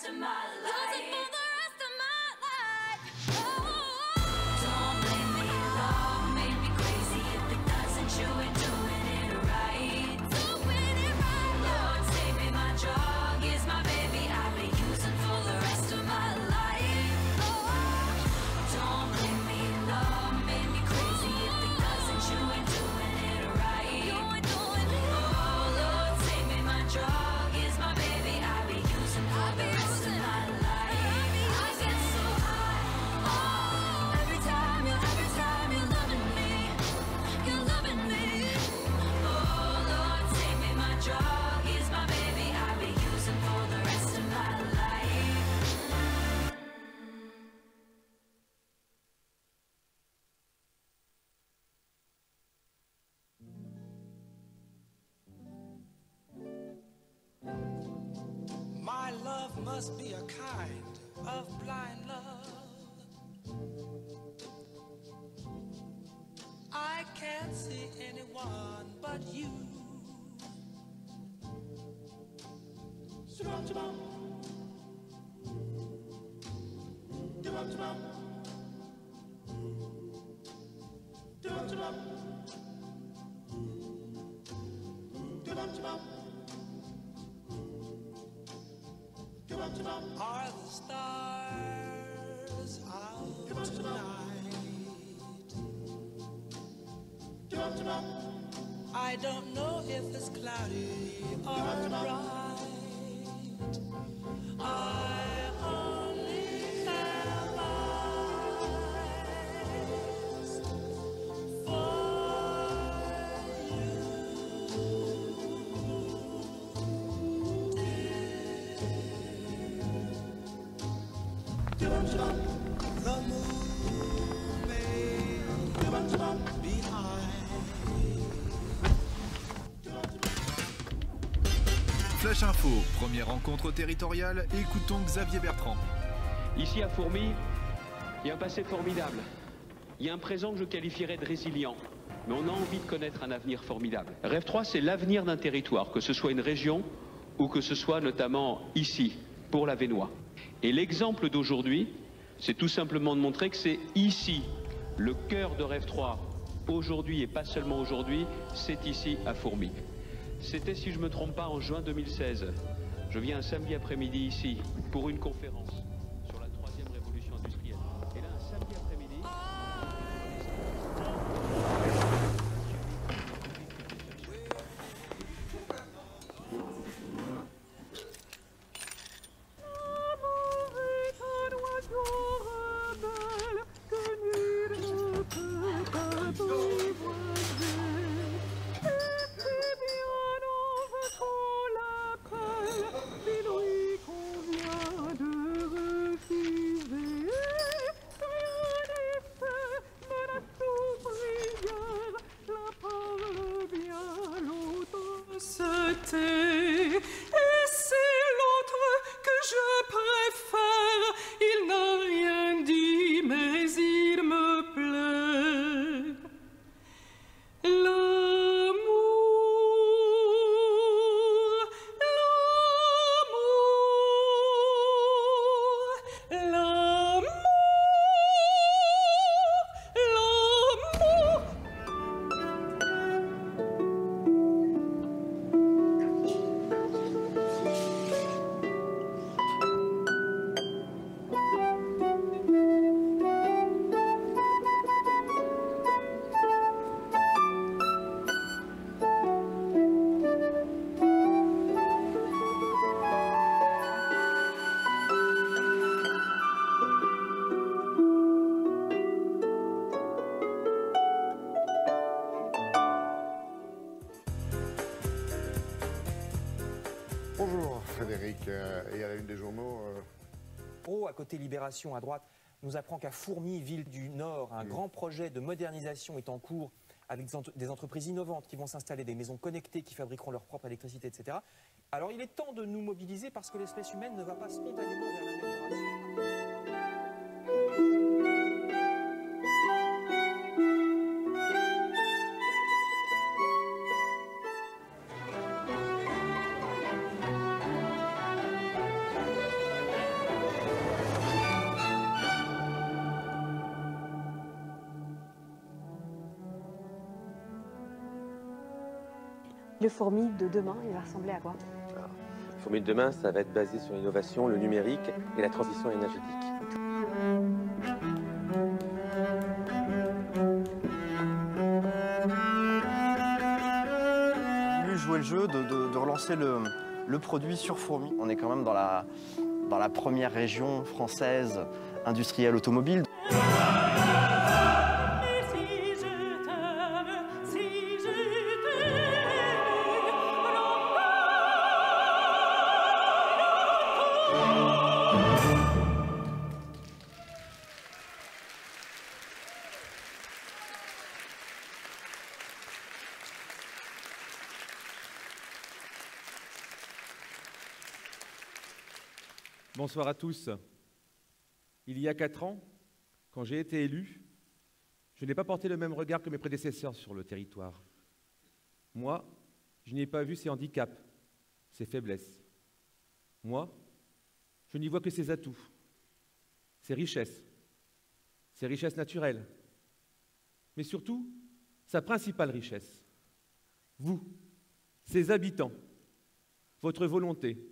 rest of my life. Use it for the rest of my life. Oh. Don't blame me, love made me crazy. If it doesn't, you ain't doing it right. Doing it right. Lord, save me, my drug is my baby. I'll be using for the rest of my life. Oh. Don't blame me, love made me crazy. If it doesn't, you ain't doing it right. You ain't doing it. Oh Lord, save me, my drug is my baby. I'll be using for the rest of my life. I get so high. Oh, every time you're loving me, you're loving me. Oh Lord, save me, my drug is my baby. I'll be using for the rest of my life. My love must be a kind of blind love. I can't see anyone but you. Shabam, shabam. Shabam, shabam. Shabam, shabam. Shabam, shabam. Are the stars out tonight? I don't know if it's cloudy or bright. I only have eyes for you. The moon may be high. Flash Info, première rencontre territoriale, écoutons Xavier Bertrand. Ici à Fourmies, il y a un passé formidable. Il y a un présent que je qualifierais de résilient. Mais on a envie de connaître un avenir formidable. Rêve 3, c'est l'avenir d'un territoire, que ce soit une région ou que ce soit notamment ici, pour la Vénois. Et l'exemple d'aujourd'hui, c'est tout simplement de montrer que c'est ici, le cœur de Rêve 3, aujourd'hui et pas seulement aujourd'hui, c'est ici à Fourmies. C'était, si je ne me trompe pas, en juin 2016. Je viens un samedi après-midi ici pour une conférence sur la 3e révolution industrielle. Et là, un samedi après-midi... Bonjour Frédéric, et à la une des journaux. À côté Libération à droite nous apprend qu'à Fourmies, ville du Nord, un grand projet de modernisation est en cours avec des entreprises innovantes qui vont s'installer, des maisons connectées qui fabriqueront leur propre électricité, etc. Alors il est temps de nous mobiliser parce que l'espèce humaine ne va pas spontanément vers l'amélioration. Le fourmi de demain, il va ressembler à quoi? Le fourmi de demain, ça va être basé sur l'innovation, le numérique et la transition énergétique. J'ai voulu jouer le jeu de relancer le produit sur fourmi. On est quand même dans la première région française industrielle automobile. Bonsoir à tous. Il y a 4 ans, quand j'ai été élu, je n'ai pas porté le même regard que mes prédécesseurs sur le territoire. Moi, je n'y ai pas vu ses handicaps, ses faiblesses. Moi, je n'y vois que ses atouts, ses richesses naturelles, mais surtout, sa principale richesse. Vous, ses habitants, votre volonté,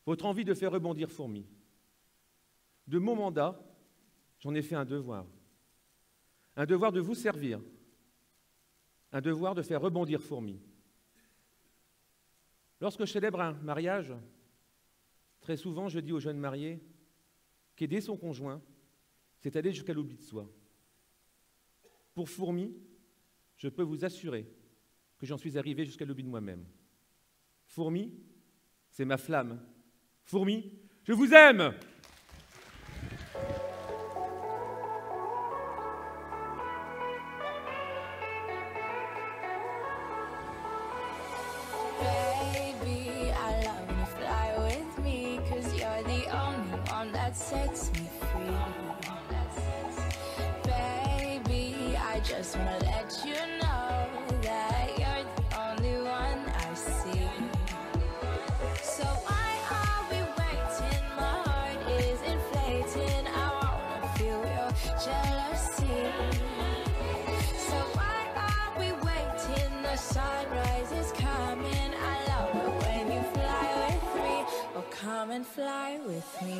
votre envie de faire rebondir Fourmi. De mon mandat, j'en ai fait un devoir de vous servir, un devoir de faire rebondir Fourmi. Lorsque je célèbre un mariage, très souvent je dis aux jeunes mariés qu'aider son conjoint, c'est aller jusqu'à l'oubli de soi. Pour Fourmi, je peux vous assurer que j'en suis arrivé jusqu'à l'oubli de moi-même. Fourmi, c'est ma flamme. Fourmi, je vous aime! Baby, I love when you fly with me, 'cause you're the only one that sets me free. Baby, I just wanna let you know that you're the only one I see. So why are we waiting? My heart is inflating. I wanna feel your jealousy. So why are we waiting? The sunrise is coming. I love it when you fly with me. Oh, come and fly with me.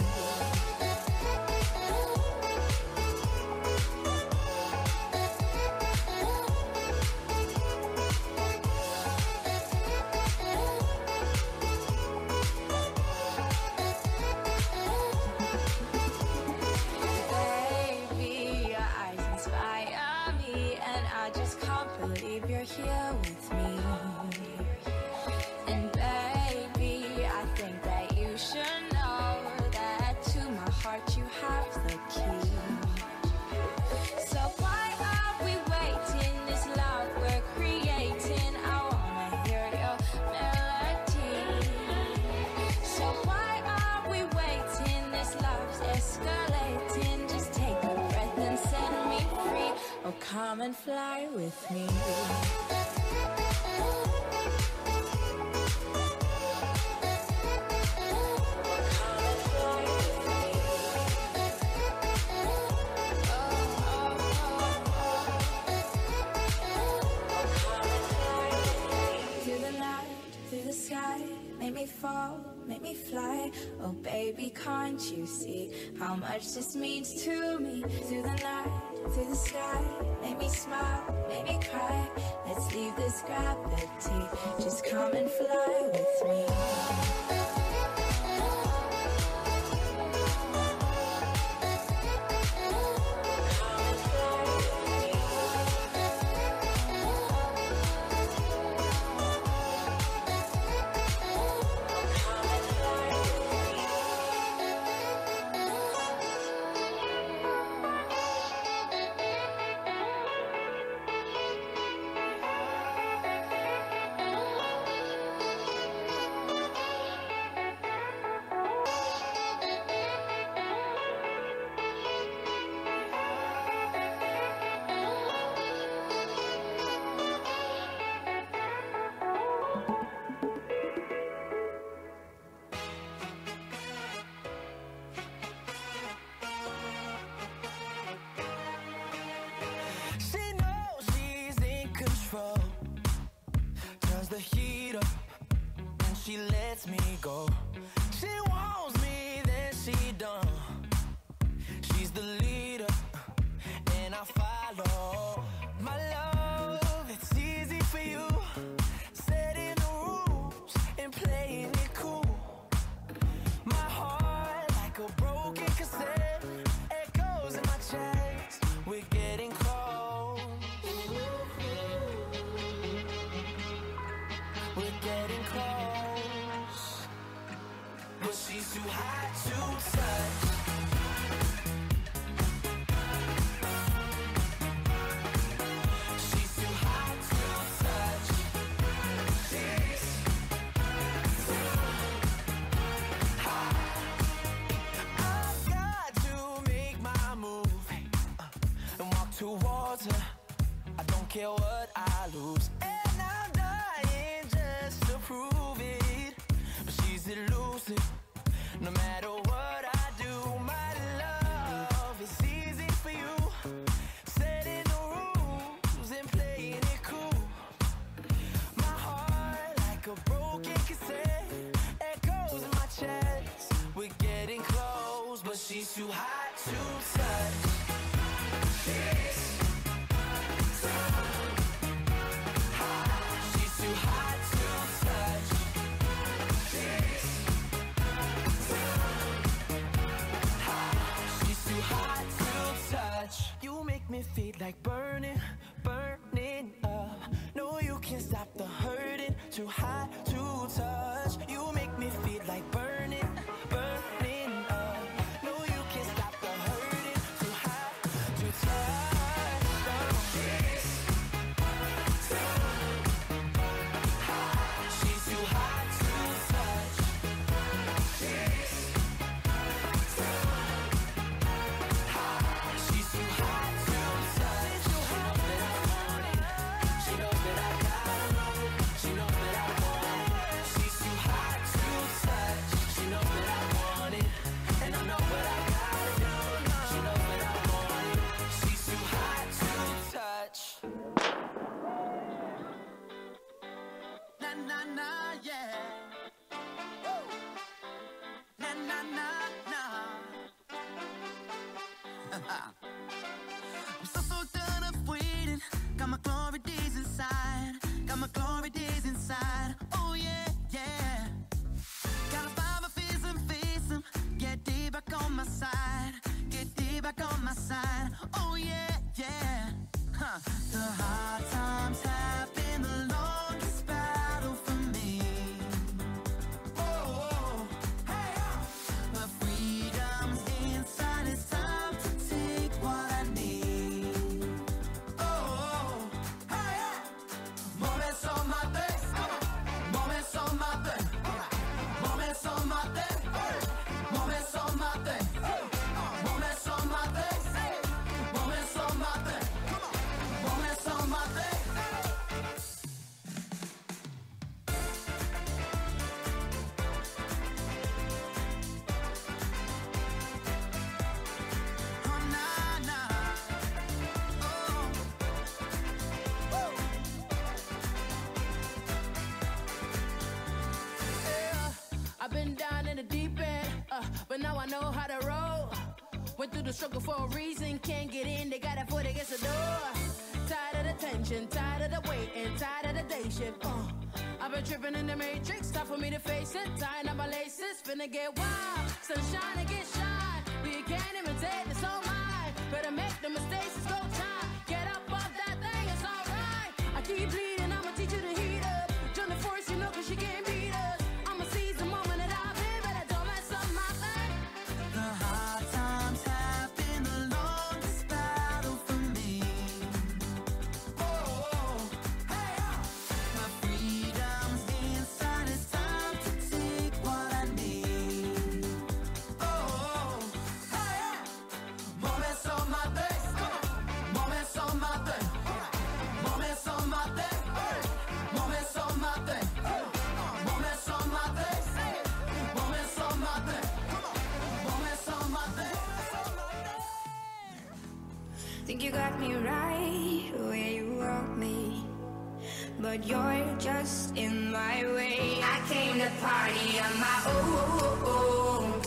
Baby, your eyes inspire me, and I just can't believe you're here with me. And baby, I think that you should know that to my heart you have the key. So why are we waiting? This love we're creating, I wanna hear your melody. So why are we waiting? This love's escalating. Just take a breath and set me free. Oh, come and fly with me. Through the night, through the sky, make me fall, make me fly. Oh baby, can't you see how much this means to me? Through the night, through the sky, make me smile, make me cry. Let's leave this gravity, just come and fly with me. hot to touch. She's too hot to touch. She's too hot. I've got to make my move and walk towards her. I don't care what I lose, and I'm dying just to prove it. But she's elusive, no matter what I do. My love is easy for you, setting the rules and playing it cool. My heart like a broken cassette, echoes in my chest. We're getting close, but she's too hot to touch. She's too hot to touch. She's too hot to touch. You make me feel like burning, burning up. No, you can't stop the hurting. Too hot to touch. You make me feel like burning, burning up. No, you can't stop the hurting. Too hot to touch. She's too hot to touch. She's too hot to touch. She knows that I want it. She knows that I got it. She's too hot to touch. She knows that I want it, and I know what I gotta do. She knows that I want it. She's too hot to touch. Na na na, yeah. Woo. Na na na na. I'm so done of waiting. Got my glory days inside. Got my glory days inside. Oh yeah, yeah. Gotta find my fears and face them. Get day back on my side. Get day back on my side. Oh yeah, yeah. Huh. The hard times have been the longest battle for me. Oh, hey, my freedom's inside. It's time to take what I need. Oh, hey, moments on my day, moments on my day, moments on my day, moments on my day, moments on my day, moments on my day, moments on my day. Oh, nah, nah. Oh. Woo. Yeah, I've been down in the deep end, but now I know how to roll. Went through the struggle for a reason, can't get in, they got a foot against the door. Tired of the tension, tired of the wait, and tired of the day shift. I've been tripping in the matrix, time for me to face it. Tying up my laces, finna get wild. Sunshine and get shine, but you can't imitate, it's all mine. Better make the mistakes, it's go time. Get up off that thing, it's alright. I keep bleeding, I'ma teach you to heat up. Join the force, you know, cause she can't beat us. I'ma seize the moment that I've been, but I don't mess up my thing. The hard times have been the longest battle for me. Oh, hey, my freedom's inside. It's time to take what I need. Oh, hey, moments on my day, moments on my day, moments on my day, moments on my day, moments on my day, moments on my day. Moments on my day. Think you got me right where you want me, but you're just in my way. I came to party on my own.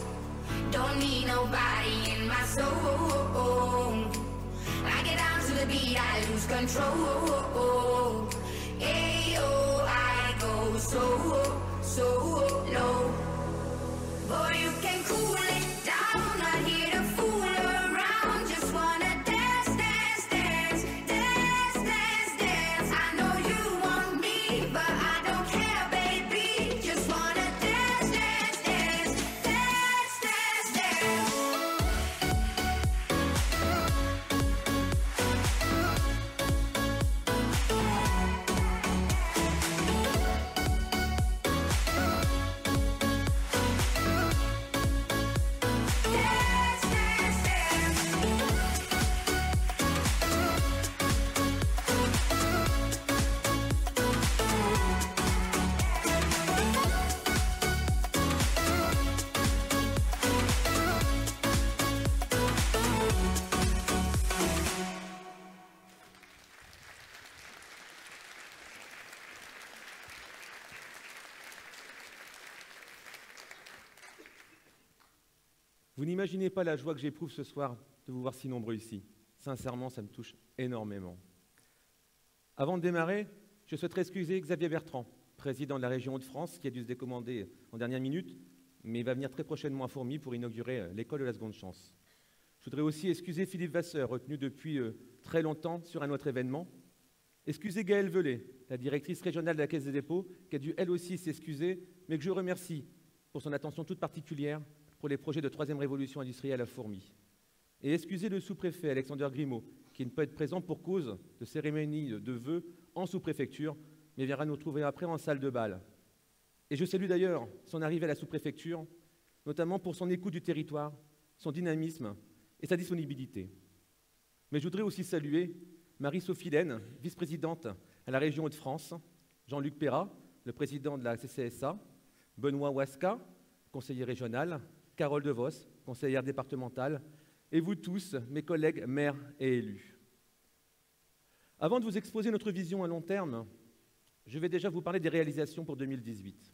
Don't need nobody in my soul. I get down to the beat, I lose control. Ayo, I go so low. Boy, you can cool it down. Not here to fool around. Just wanna dance, dance, dance, dance, dance, dance. I know you want me, but I don't care, baby. Just wanna dance, dance, dance, dance, Vous n'imaginez pas la joie que j'éprouve ce soir de vous voir si nombreux ici. Sincèrement, ça me touche énormément. Avant de démarrer, je souhaiterais excuser Xavier Bertrand, président de la région Hauts-de-France, qui a dû se décommander en dernière minute, mais il va venir très prochainement à Fourmies pour inaugurer l'école de la seconde chance. Je voudrais aussi excuser Philippe Vasseur, retenu depuis très longtemps sur un autre événement. Excusez Gaëlle Velay, la directrice régionale de la Caisse des dépôts, qui a dû elle aussi s'excuser, mais que je remercie pour son attention toute particulière pour les projets de 3e révolution industrielle à Fourmies. Et excusez le sous-préfet Alexander Grimaud, qui ne peut être présent pour cause de cérémonie de vœux en sous-préfecture, mais viendra nous trouver après en salle de bal. Et je salue d'ailleurs son arrivée à la sous-préfecture, notamment pour son écoute du territoire, son dynamisme et sa disponibilité. Mais je voudrais aussi saluer Marie-Sophie Laine, vice-présidente à la région Hauts-de-France, Jean-Luc Perrat, le président de la CCSA, Benoît Ouasca, conseiller régional, Carole DeVos, conseillère départementale, et vous tous, mes collègues maires et élus. Avant de vous exposer notre vision à long terme, je vais déjà vous parler des réalisations pour 2018.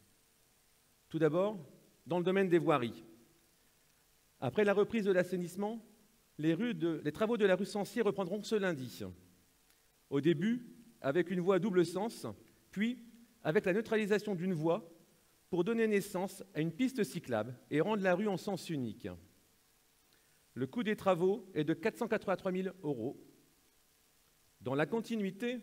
Tout d'abord, dans le domaine des voiries. Après la reprise de l'assainissement, les travaux de la rue Censier reprendront ce lundi. Au début, avec une voie à double sens, puis avec la neutralisation d'une voie pour donner naissance à une piste cyclable et rendre la rue en sens unique. Le coût des travaux est de 483 000 €. Dans la continuité,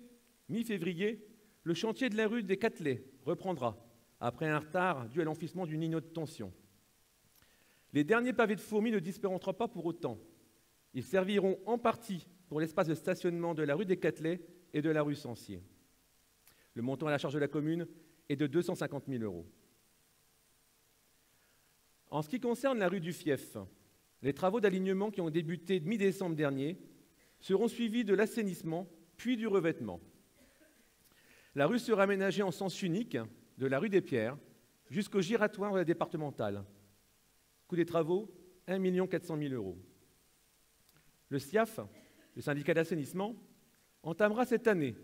mi-février, le chantier de la rue des Catelets reprendra, après un retard dû à l'enfouissement d'une ligne haute tension. Les derniers pavés de Fourmies ne disparaîtront pas pour autant. Ils serviront en partie pour l'espace de stationnement de la rue des Catelets et de la rue Censier. Le montant à la charge de la commune est de 250 000 €. En ce qui concerne la rue du Fief, les travaux d'alignement qui ont débuté mi-décembre dernier seront suivis de l'assainissement, puis du revêtement. La rue sera aménagée en sens unique de la rue des Pierres jusqu'au giratoire de la départementale. Coût des travaux, 1 400 000 €. Le SIAF, le syndicat d'assainissement, entamera cette année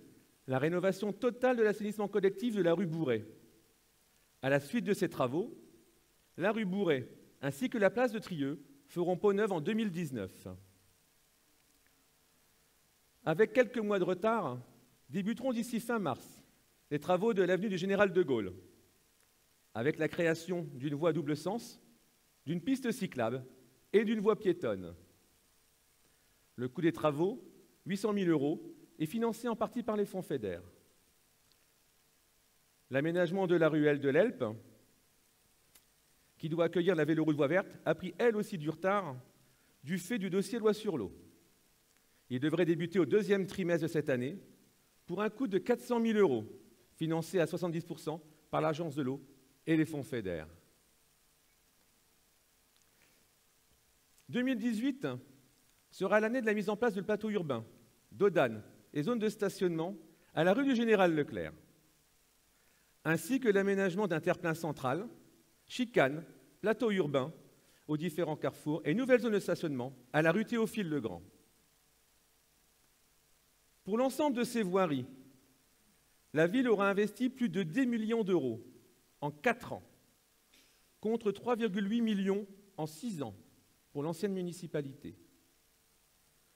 la rénovation totale de l'assainissement collectif de la rue Bourret. À la suite de ces travaux, la rue Bourret ainsi que la place de Trieux feront peau neuve en 2019. Avec quelques mois de retard, débuteront d'ici fin mars les travaux de l'avenue du Général de Gaulle, avec la création d'une voie à double sens, d'une piste cyclable et d'une voie piétonne. Le coût des travaux, 800 000 €, est financé en partie par les fonds FEDER. L'aménagement de la ruelle de l'Elpe, qui doit accueillir la véloroute voie verte, a pris elle aussi du retard du fait du dossier loi sur l'eau. Il devrait débuter au 2e trimestre de cette année pour un coût de 400 000 €, financé à 70 % par l'Agence de l'eau et les fonds FEDER. 2018 sera l'année de la mise en place du plateau urbain, d'Odane et zones de stationnement à la rue du Général Leclerc, ainsi que l'aménagement d'un terre-plein central, chicanes, plateau urbain aux différents carrefours et nouvelles zones de stationnement à la rue Théophile-Legrand. Pour l'ensemble de ces voiries, la ville aura investi plus de 10 millions d'euros en 4 ans, contre 3,8 millions en 6 ans pour l'ancienne municipalité.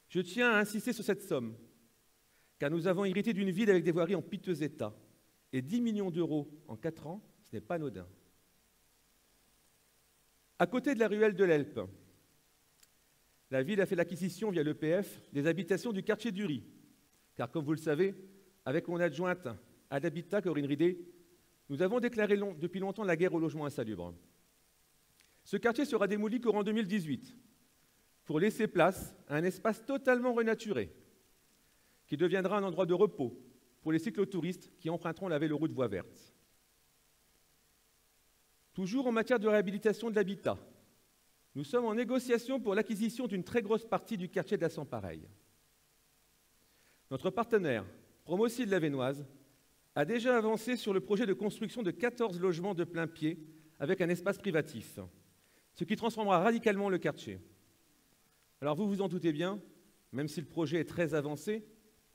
Je tiens à insister sur cette somme, car nous avons hérité d'une ville avec des voiries en piteux état, et 10 millions d'euros en 4 ans, ce n'est pas anodin. À côté de la ruelle de l'Elpe, la ville a fait l'acquisition via l'EPF des habitations du quartier du Riz, car comme vous le savez, avec mon adjointe à l'habitat, Corinne Ridé, nous avons déclaré depuis longtemps la guerre au logement insalubre. Ce quartier sera démoli courant 2018 pour laisser place à un espace totalement renaturé qui deviendra un endroit de repos pour les cyclotouristes qui emprunteront la véloroute voie verte. Toujours en matière de réhabilitation de l'habitat, nous sommes en négociation pour l'acquisition d'une très grosse partie du quartier de la Sans-Pareil. Notre partenaire, Promocile Lavenoise, a déjà avancé sur le projet de construction de 14 logements de plein pied avec un espace privatif, ce qui transformera radicalement le quartier. Alors vous vous en doutez bien, même si le projet est très avancé,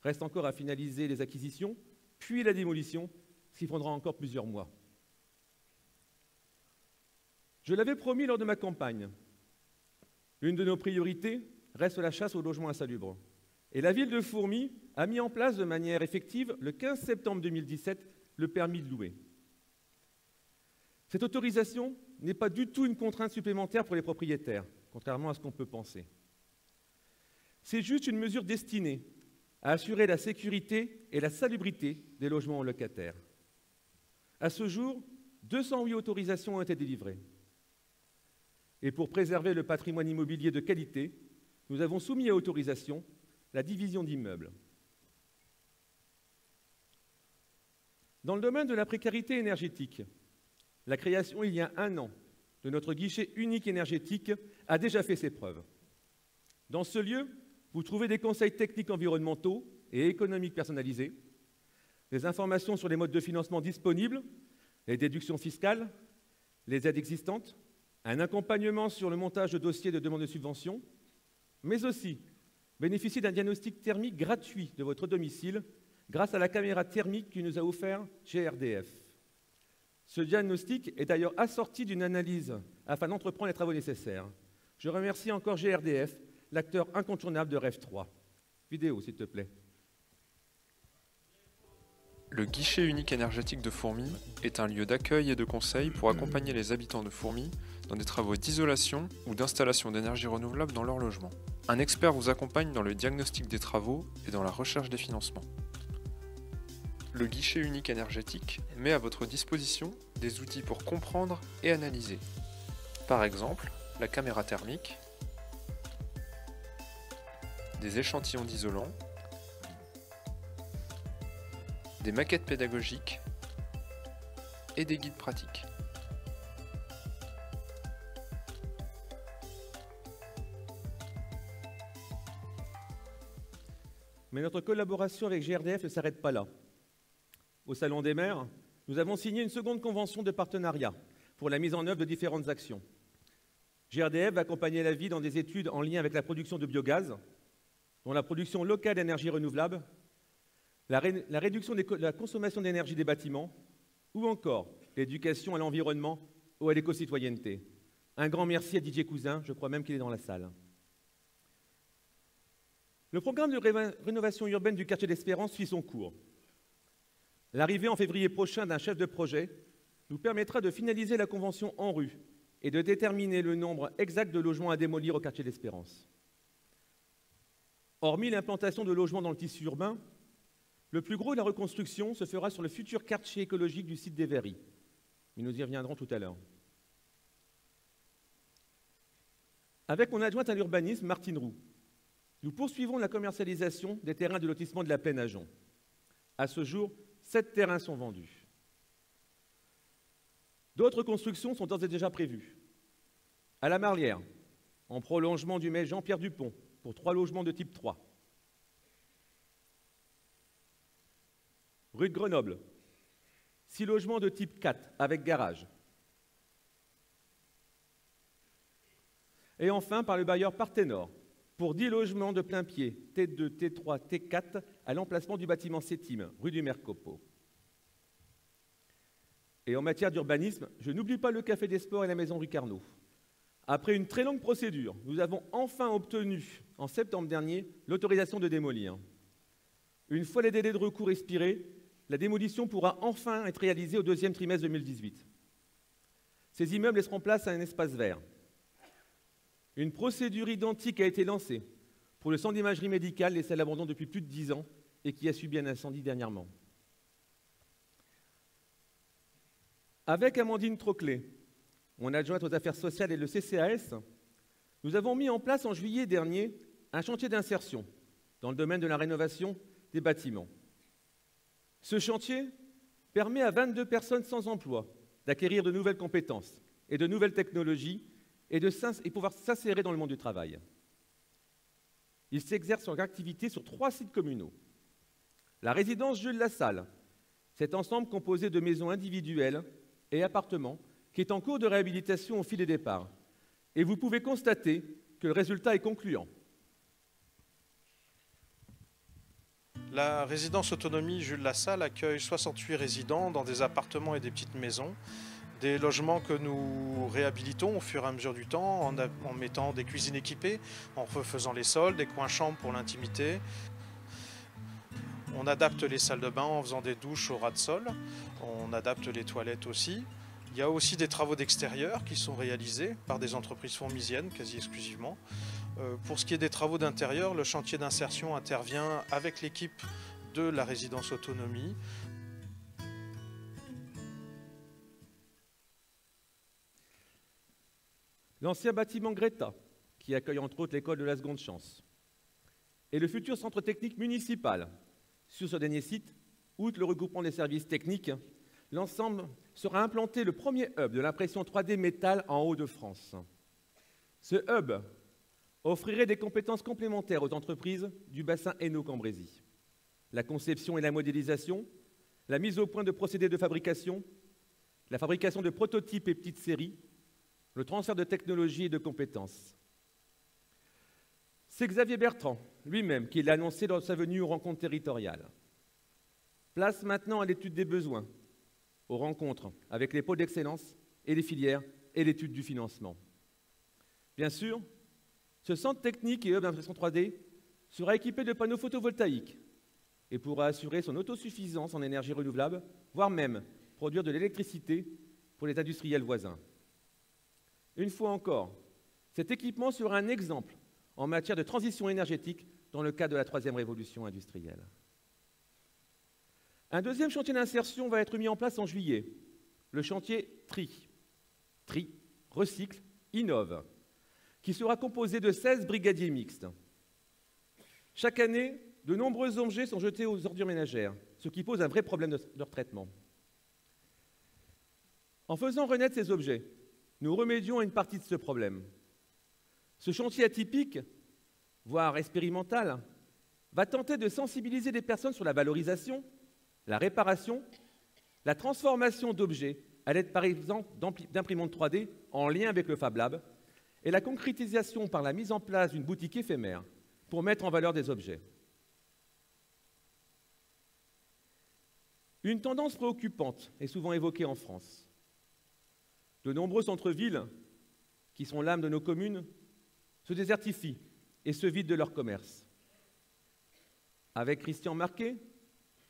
reste encore à finaliser les acquisitions, puis la démolition, ce qui prendra encore plusieurs mois. Je l'avais promis lors de ma campagne, L'une de nos priorités reste la chasse au logement insalubre. Et la ville de Fourmies a mis en place de manière effective, le 15 septembre 2017, le permis de louer. Cette autorisation n'est pas du tout une contrainte supplémentaire pour les propriétaires, contrairement à ce qu'on peut penser. C'est juste une mesure destinée à assurer la sécurité et la salubrité des logements aux locataires. À ce jour, 208 autorisations ont été délivrées. Et pour préserver le patrimoine immobilier de qualité, nous avons soumis à autorisation la division d'immeubles. Dans le domaine de la précarité énergétique, la création il y a 1 an de notre guichet unique énergétique a déjà fait ses preuves. Dans ce lieu, vous trouvez des conseils techniques environnementaux et économiques personnalisés, des informations sur les modes de financement disponibles, les déductions fiscales, les aides existantes, un accompagnement sur le montage de dossiers de demande de subvention, mais aussi bénéficier d'un diagnostic thermique gratuit de votre domicile grâce à la caméra thermique qui nous a offert GRDF. Ce diagnostic est d'ailleurs assorti d'une analyse afin d'entreprendre les travaux nécessaires. Je remercie encore GRDF, l'acteur incontournable de Rêve 3. Vidéo, s'il te plaît. Le guichet unique énergétique de Fourmies est un lieu d'accueil et de conseil pour accompagner les habitants de Fourmies dans des travaux d'isolation ou d'installation d'énergie renouvelable dans leur logement. Un expert vous accompagne dans le diagnostic des travaux et dans la recherche des financements. Le guichet unique énergétique met à votre disposition des outils pour comprendre et analyser. Par exemple, la caméra thermique, des échantillons d'isolants, des maquettes pédagogiques et des guides pratiques. Mais notre collaboration avec GRDF ne s'arrête pas là. Au Salon des maires, nous avons signé une seconde convention de partenariat pour la mise en œuvre de différentes actions. GRDF va accompagner la ville dans des études en lien avec la production de biogaz, dont la production locale d'énergie renouvelable, la réduction de la consommation d'énergie des bâtiments, ou encore l'éducation à l'environnement ou à l'éco-citoyenneté. Un grand merci à Didier Cousin, je crois même qu'il est dans la salle. Le programme de rénovation urbaine du quartier d'Espérance suit son cours. L'arrivée en février prochain d'un chef de projet nous permettra de finaliser la convention en rue et de déterminer le nombre exact de logements à démolir au quartier d'Espérance. Hormis l'implantation de logements dans le tissu urbain, le plus gros de la reconstruction se fera sur le futur quartier écologique du site des Verreries. Mais nous y reviendrons tout à l'heure. Avec mon adjointe à l'urbanisme, Martine Roux, nous poursuivons la commercialisation des terrains de lotissement de la Plaine à Jonc. À ce jour, 7 terrains sont vendus. D'autres constructions sont d'ores et déjà prévues. À la Marlière, en prolongement du maître Jean-Pierre Dupont, pour 3 logements de type 3. Rue de Grenoble, 6 logements de type 4 avec garage. Et enfin, par le bailleur Parthénor, pour 10 logements de plein pied, T2, T3, T4, à l'emplacement du bâtiment Sétime, rue du Mercopo. Et en matière d'urbanisme, je n'oublie pas le Café des Sports et la Maison Rue Carnot. Après une très longue procédure, nous avons enfin obtenu, en septembre dernier, l'autorisation de démolir. Une fois les délais de recours expirés, la démolition pourra enfin être réalisée au 2e trimestre 2018. Ces immeubles laisseront place à un espace vert. Une procédure identique a été lancée pour le centre d'imagerie médicale laissé à l'abandon depuis plus de 10 ans et qui a subi un incendie dernièrement. Avec Amandine Troclet, mon adjointe aux affaires sociales et le CCAS, nous avons mis en place en juillet dernier un chantier d'insertion dans le domaine de la rénovation des bâtiments. Ce chantier permet à 22 personnes sans emploi d'acquérir de nouvelles compétences et de nouvelles technologies et pouvoir s'insérer dans le monde du travail. Ils s'exercent leur activité sur 3 sites communaux. La résidence Jules Lassalle, cet ensemble composé de maisons individuelles et appartements qui est en cours de réhabilitation au fil des départs. Et vous pouvez constater que le résultat est concluant. La résidence autonomie Jules Lassalle accueille 68 résidents dans des appartements et des petites maisons. Des logements que nous réhabilitons au fur et à mesure du temps en mettant des cuisines équipées, en refaisant les sols, des coins-chambres pour l'intimité. On adapte les salles de bain en faisant des douches au ras de sol. On adapte les toilettes aussi. Il y a aussi des travaux d'extérieur qui sont réalisés par des entreprises fourmisiennes quasi exclusivement. Pour ce qui est des travaux d'intérieur, le chantier d'insertion intervient avec l'équipe de la résidence autonomie. L'ancien bâtiment Greta, qui accueille entre autres l'école de la Seconde Chance, et le futur centre technique municipal. Sur ce dernier site, outre le regroupement des services techniques, l'ensemble sera implanté le premier hub de l'impression 3D métal en Hauts-de-France. Ce hub offrirait des compétences complémentaires aux entreprises du bassin Hainaut-Cambrésis. La conception et la modélisation, la mise au point de procédés de fabrication, la fabrication de prototypes et petites séries, le transfert de technologies et de compétences. C'est Xavier Bertrand lui-même qui l'a annoncé dans sa venue aux rencontres territoriales. Place maintenant à l'étude des besoins, aux rencontres avec les pôles d'excellence et les filières et l'étude du financement. Bien sûr, ce centre technique et hub d'impression 3D sera équipé de panneaux photovoltaïques et pourra assurer son autosuffisance en énergie renouvelable, voire même produire de l'électricité pour les industriels voisins. Une fois encore, cet équipement sera un exemple en matière de transition énergétique dans le cadre de la troisième révolution industrielle. Un deuxième chantier d'insertion va être mis en place en juillet, le chantier TRI. TRI, recycle, innove, qui sera composé de 16 brigadiers mixtes. Chaque année, de nombreux objets sont jetés aux ordures ménagères, ce qui pose un vrai problème de leur traitement. En faisant renaître ces objets, nous remédions à une partie de ce problème. Ce chantier atypique, voire expérimental, va tenter de sensibiliser les personnes sur la valorisation, la réparation, la transformation d'objets à l'aide par exemple d'imprimantes 3D en lien avec le Fab Lab et la concrétisation par la mise en place d'une boutique éphémère pour mettre en valeur des objets. Une tendance préoccupante est souvent évoquée en France. De nombreux centres-villes, qui sont l'âme de nos communes, se désertifient et se vident de leur commerce. Avec Christian Marquet,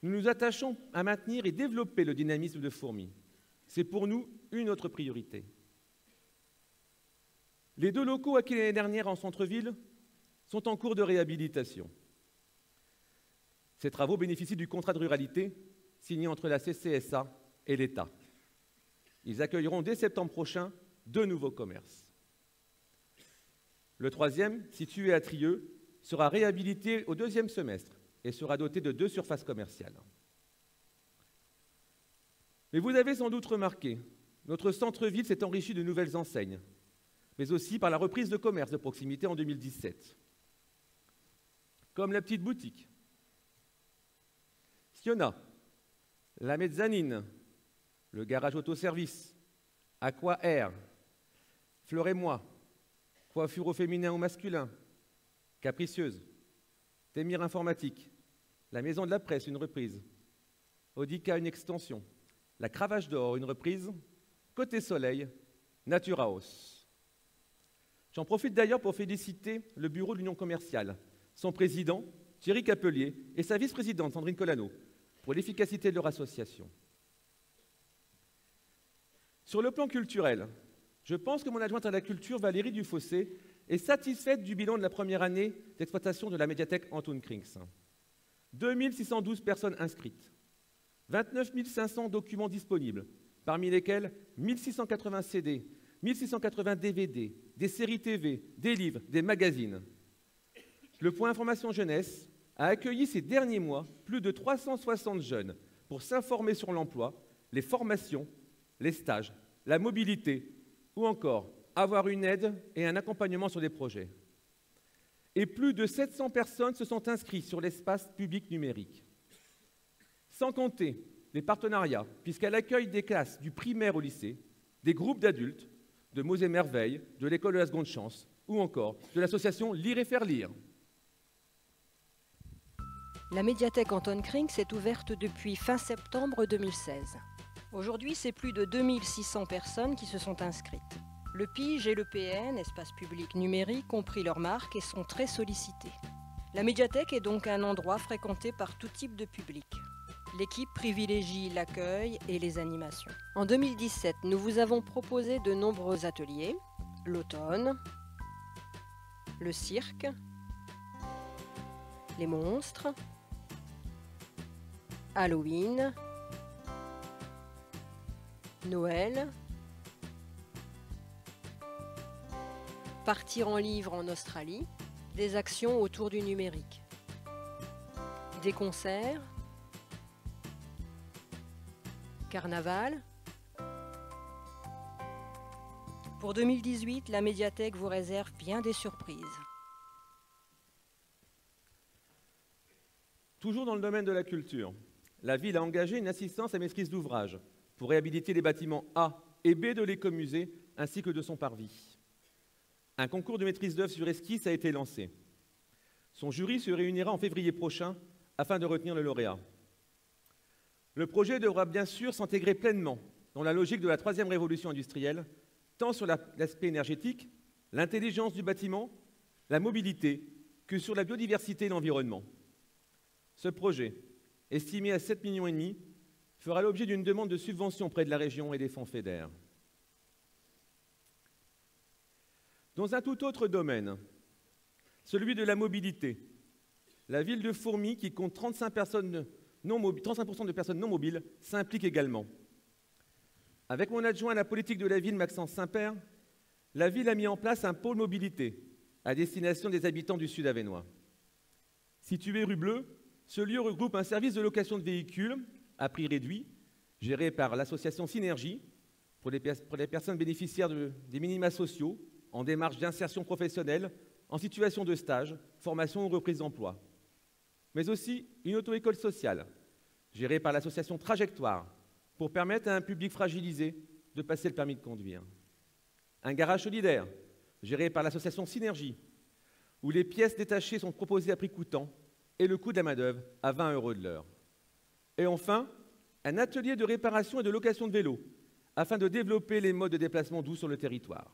nous nous attachons à maintenir et développer le dynamisme de Fourmies. C'est pour nous une autre priorité. Les 2 locaux acquis l'année dernière en centre-ville sont en cours de réhabilitation. Ces travaux bénéficient du contrat de ruralité signé entre la CCSA et l'État. Ils accueilleront dès septembre prochain 2 nouveaux commerces. Le 3e, situé à Trieux, sera réhabilité au 2e semestre et sera doté de 2 surfaces commerciales. Mais vous avez sans doute remarqué, notre centre-ville s'est enrichi de nouvelles enseignes, mais aussi par la reprise de commerce de proximité en 2017. Comme la petite boutique, Siona, la mezzanine, le garage autoservice, Aqua Air, Fleur et moi, coiffure au féminin ou masculin, Capricieuse, Témir Informatique, la Maison de la Presse, une reprise, Audica, une extension, la Cravache d'Or, une reprise, Côté Soleil, Natura House. J'en profite d'ailleurs pour féliciter le bureau de l'Union commerciale, son président, Thierry Capelier, et sa vice-présidente, Sandrine Colano, pour l'efficacité de leur association. Sur le plan culturel, je pense que mon adjointe à la culture, Valérie Dufossé, est satisfaite du bilan de la première année d'exploitation de la médiathèque Anton Krings. 2612 personnes inscrites, 29 500 documents disponibles, parmi lesquels 1680 CD, 1680 DVD, des séries TV, des livres, des magazines. Le Point Information Jeunesse a accueilli ces derniers mois plus de 360 jeunes pour s'informer sur l'emploi, les formations, les stages, la mobilité ou encore avoir une aide et un accompagnement sur des projets. Et plus de 700 personnes se sont inscrites sur l'espace public numérique. Sans compter les partenariats, puisqu'elle accueille des classes du primaire au lycée, des groupes d'adultes, de Mots et Merveilles, de l'École de la Seconde Chance ou encore de l'association Lire et Faire Lire. La médiathèque Anton Krings est ouverte depuis fin septembre 2016. Aujourd'hui, c'est plus de 2600 personnes qui se sont inscrites. Le PIGE et le PN, espace public numérique, ont pris leur marque et sont très sollicités. La médiathèque est donc un endroit fréquenté par tout type de public. L'équipe privilégie l'accueil et les animations. En 2017, nous vous avons proposé de nombreux ateliers. L'automne, le cirque, les monstres, Halloween, Noël, partir en livre en Australie, des actions autour du numérique, des concerts, carnaval. Pour 2018, la médiathèque vous réserve bien des surprises. Toujours dans le domaine de la culture, la ville a engagé une assistance à maîtrise d'ouvrage pour réhabiliter les bâtiments A et B de l'écomusée ainsi que de son parvis. Un concours de maîtrise d'œuvre sur esquisse a été lancé. Son jury se réunira en février prochain afin de retenir le lauréat. Le projet devra bien sûr s'intégrer pleinement dans la logique de la troisième révolution industrielle, tant sur l'aspect énergétique, l'intelligence du bâtiment, la mobilité, que sur la biodiversité et l'environnement. Ce projet, estimé à 7,5 millions, fera l'objet d'une demande de subvention auprès de la région et des fonds FEDER. Dans un tout autre domaine, celui de la mobilité, la ville de Fourmies, qui compte 35% de personnes non mobiles, s'implique également. Avec mon adjoint à la politique de la ville, Maxence Saint-Père, la ville a mis en place un pôle mobilité à destination des habitants du Sud Avesnois. Situé rue Bleue, ce lieu regroupe un service de location de véhicules à prix réduit, géré par l'association Synergie, pour les personnes bénéficiaires des minima sociaux, en démarche d'insertion professionnelle, en situation de stage, formation ou reprise d'emploi. Mais aussi une auto-école sociale, gérée par l'association Trajectoire, pour permettre à un public fragilisé de passer le permis de conduire. Un garage solidaire, géré par l'association Synergie, où les pièces détachées sont proposées à prix coûtant et le coût de la main-d'œuvre à 20 € de l'heure. Et enfin, un atelier de réparation et de location de vélos, afin de développer les modes de déplacement doux sur le territoire.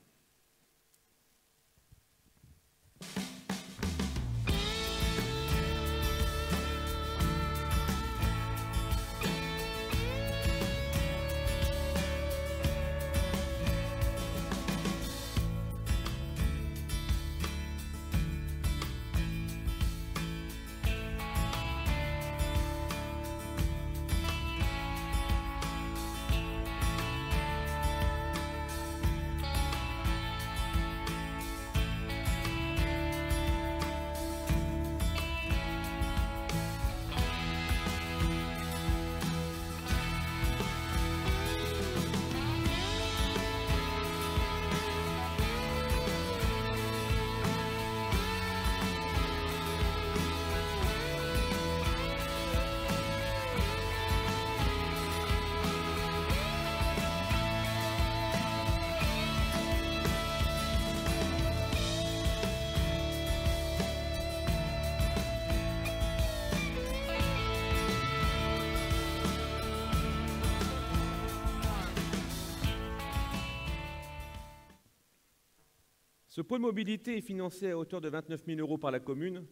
Ce pôle mobilité est financé à hauteur de 29 000 € par la commune,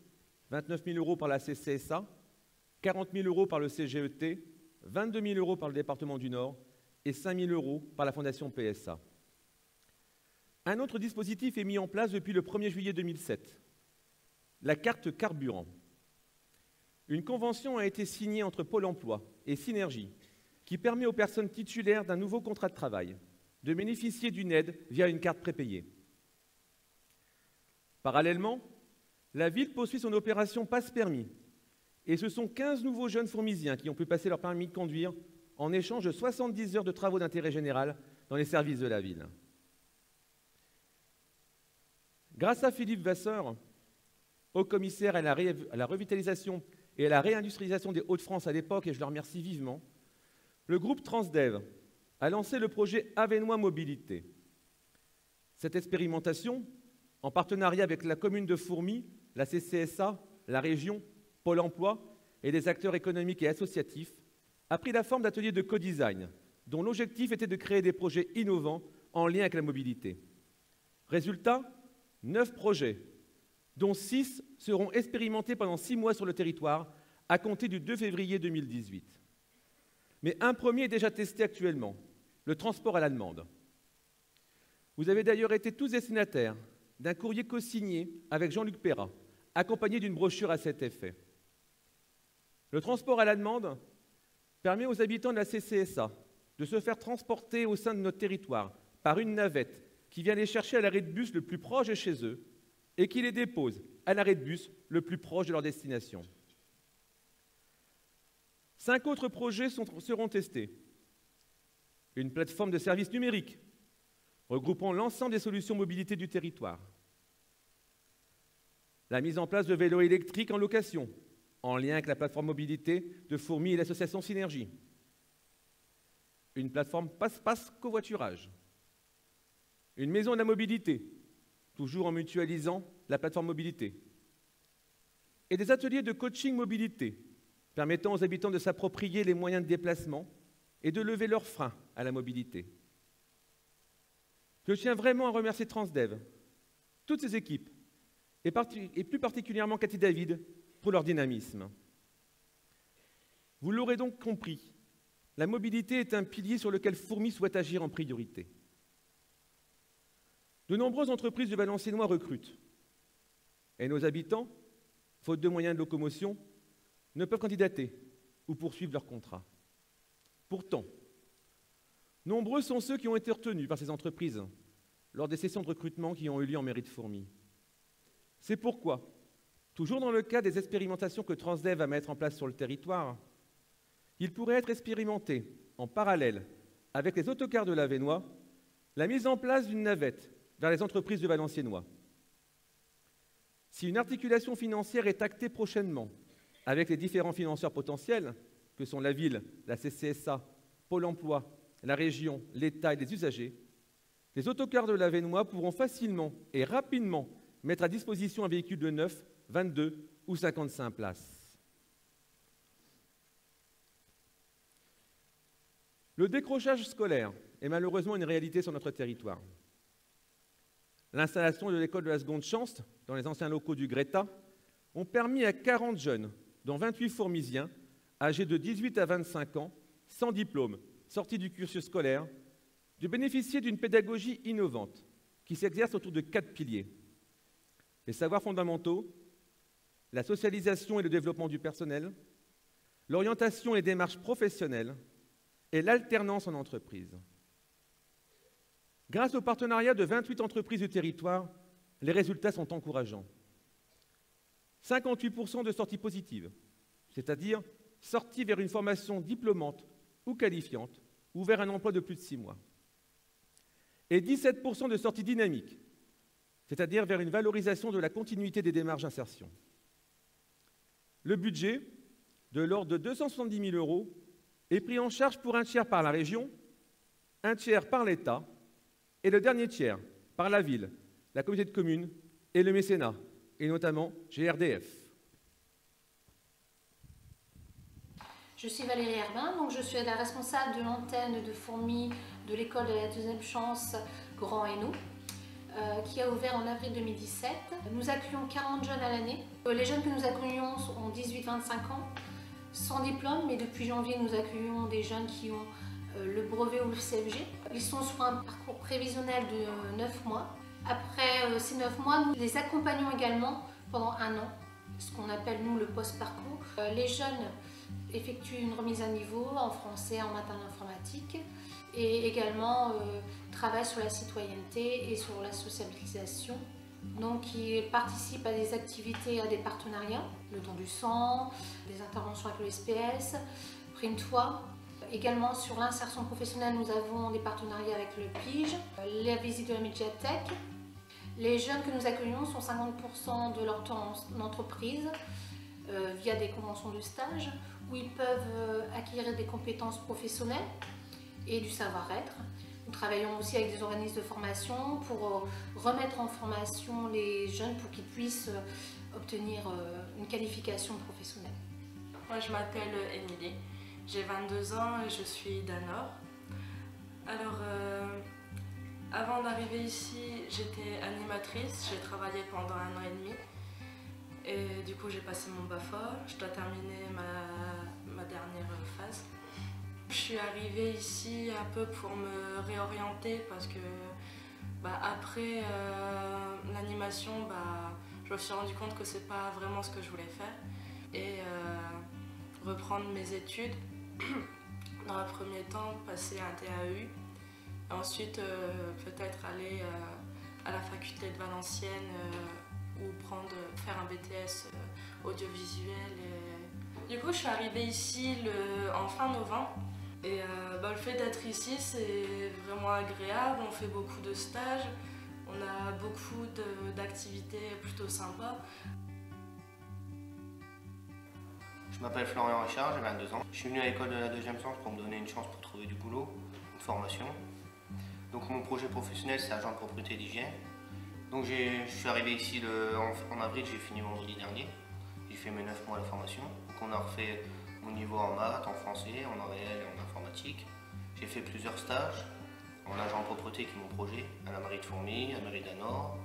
29 000 € par la CCSA, 40 000 € par le CGET, 22 000 € par le département du Nord et 5 000 € par la Fondation PSA. Un autre dispositif est mis en place depuis le 1er juillet 2007, la carte carburant. Une convention a été signée entre Pôle emploi et Synergie qui permet aux personnes titulaires d'un nouveau contrat de travail de bénéficier d'une aide via une carte prépayée. Parallèlement, la ville poursuit son opération Passe-Permis et ce sont 15 nouveaux jeunes fourmisiens qui ont pu passer leur permis de conduire en échange de 70 heures de travaux d'intérêt général dans les services de la ville. Grâce à Philippe Vasseur, haut commissaire à la revitalisation et à la réindustrialisation des Hauts-de-France à l'époque, et je le remercie vivement, le groupe Transdev a lancé le projet Avesnois Mobilité. Cette expérimentation, en partenariat avec la commune de Fourmies, la CCSA, la région, Pôle emploi et les acteurs économiques et associatifs, a pris la forme d'ateliers de co-design dont l'objectif était de créer des projets innovants en lien avec la mobilité. Résultat, 9 projets, dont 6 seront expérimentés pendant 6 mois sur le territoire à compter du 2 février 2018. Mais un premier est déjà testé actuellement, le transport à la demande. Vous avez d'ailleurs été tous destinataires d'un courrier co-signé avec Jean-Luc Perrat, accompagné d'une brochure à cet effet. Le transport à la demande permet aux habitants de la CCSA de se faire transporter au sein de notre territoire par une navette qui vient les chercher à l'arrêt de bus le plus proche de chez eux et qui les dépose à l'arrêt de bus le plus proche de leur destination. 5 autres projets seront testés. Une plateforme de services numériques regroupant l'ensemble des solutions mobilité du territoire. La mise en place de vélos électriques en location, en lien avec la plateforme mobilité de Fourmi et l'association Synergie. Une plateforme passe-passe covoiturage. Une maison de la mobilité, toujours en mutualisant la plateforme mobilité. Et des ateliers de coaching mobilité, permettant aux habitants de s'approprier les moyens de déplacement et de lever leurs freins à la mobilité. Je tiens vraiment à remercier Transdev, toutes ses équipes, et plus particulièrement Cathy David, pour leur dynamisme. Vous l'aurez donc compris, la mobilité est un pilier sur lequel Fourmi souhaite agir en priorité. De nombreuses entreprises de Valenciennois recrutent. Et nos habitants, faute de moyens de locomotion, ne peuvent candidater ou poursuivre leur contrat. Pourtant, nombreux sont ceux qui ont été retenus par ces entreprises lors des sessions de recrutement qui ont eu lieu en mairie de Fourmi. C'est pourquoi, toujours dans le cadre des expérimentations que Transdev va mettre en place sur le territoire, il pourrait être expérimenté, en parallèle avec les autocars de l'Avesnois, la mise en place d'une navette vers les entreprises de Valenciennois. Si une articulation financière est actée prochainement avec les différents financeurs potentiels, que sont la ville, la CCSA, Pôle emploi, la région, l'État et les usagers, les autocars de l'Avesnois pourront facilement et rapidement mettre à disposition un véhicule de 9, 22 ou 55 places. Le décrochage scolaire est malheureusement une réalité sur notre territoire. L'installation de l'école de la seconde chance dans les anciens locaux du Greta ont permis à 40 jeunes, dont 28 fourmisiens, âgés de 18 à 25 ans, sans diplôme, sortis du cursus scolaire, de bénéficier d'une pédagogie innovante qui s'exerce autour de 4 piliers. Les savoirs fondamentaux, la socialisation et le développement du personnel, l'orientation et les démarches professionnelles et l'alternance en entreprise. Grâce au partenariat de 28 entreprises du territoire, les résultats sont encourageants. 58% de sorties positives, c'est-à-dire sorties vers une formation diplômante ou qualifiante ou vers un emploi de plus de 6 mois. Et 17% de sorties dynamiques, c'est-à-dire vers une valorisation de la continuité des démarches d'insertion. Le budget, de l'ordre de 270 000 €, est pris en charge pour un tiers par la région, un tiers par l'État et le dernier tiers par la ville, la communauté de communes et le mécénat, et notamment GRDF. Je suis Valérie Herbin, donc je suis la responsable de l'antenne de Fourmi de l'école de la deuxième chance Grand Hainaut, qui a ouvert en avril 2017. Nous accueillons 40 jeunes à l'année. Les jeunes que nous accueillons ont 18-25 ans, sans diplôme, mais depuis janvier nous accueillons des jeunes qui ont le brevet ou le CFG. Ils sont sur un parcours prévisionnel de 9 mois. Après ces 9 mois, nous les accompagnons également pendant 1 an, ce qu'on appelle nous le post-parcours. Les jeunes effectuent une remise à niveau en français, en maths et en informatique, et également travaillent sur la citoyenneté et sur la sociabilisation. Donc ils participent à des activités, à des partenariats, le don du sang, des interventions avec le SPS, Prime-toi. Également sur l'insertion professionnelle, nous avons des partenariats avec le PIGE, la visite de la médiathèque. Les jeunes que nous accueillons sont 50% de leur temps en entreprise via des conventions de stage où ils peuvent acquérir des compétences professionnelles et du savoir-être. Nous travaillons aussi avec des organismes de formation pour remettre en formation les jeunes pour qu'ils puissent obtenir une qualification professionnelle. Moi je m'appelle Émilie, j'ai 22 ans et je suis d'Anor. Alors, avant d'arriver ici, j'étais animatrice. J'ai travaillé pendant 1 an et demi. Et du coup, j'ai passé mon BAFA. Je dois terminer ma dernière phase. Je suis arrivée ici un peu pour me réorienter parce que après l'animation, je me suis rendu compte que c'est pas vraiment ce que je voulais faire. Et reprendre mes études. Dans un premier temps, passer un DAEU. Et ensuite, peut-être aller à la faculté de Valenciennes ou faire un BTS audiovisuel. Du coup, je suis arrivée ici en fin novembre. Et le fait d'être ici, c'est vraiment agréable. On fait beaucoup de stages. On a beaucoup d'activités plutôt sympas. Je m'appelle Florian Richard, j'ai 22 ans. Je suis venu à l'école de la deuxième chance pour me donner une chance pour trouver du boulot, une formation. Donc mon projet professionnel, c'est agent de propreté et d'hygiène. Donc je suis arrivé ici en avril, j'ai fini vendredi dernier. J'ai fait mes 9 mois de formation. Donc on a refait mon niveau en maths, en français, en réel et en informatique. J'ai fait plusieurs stages en agent de propreté qui est mon projet, à la mairie de Fourmies, à la mairie d'Anor.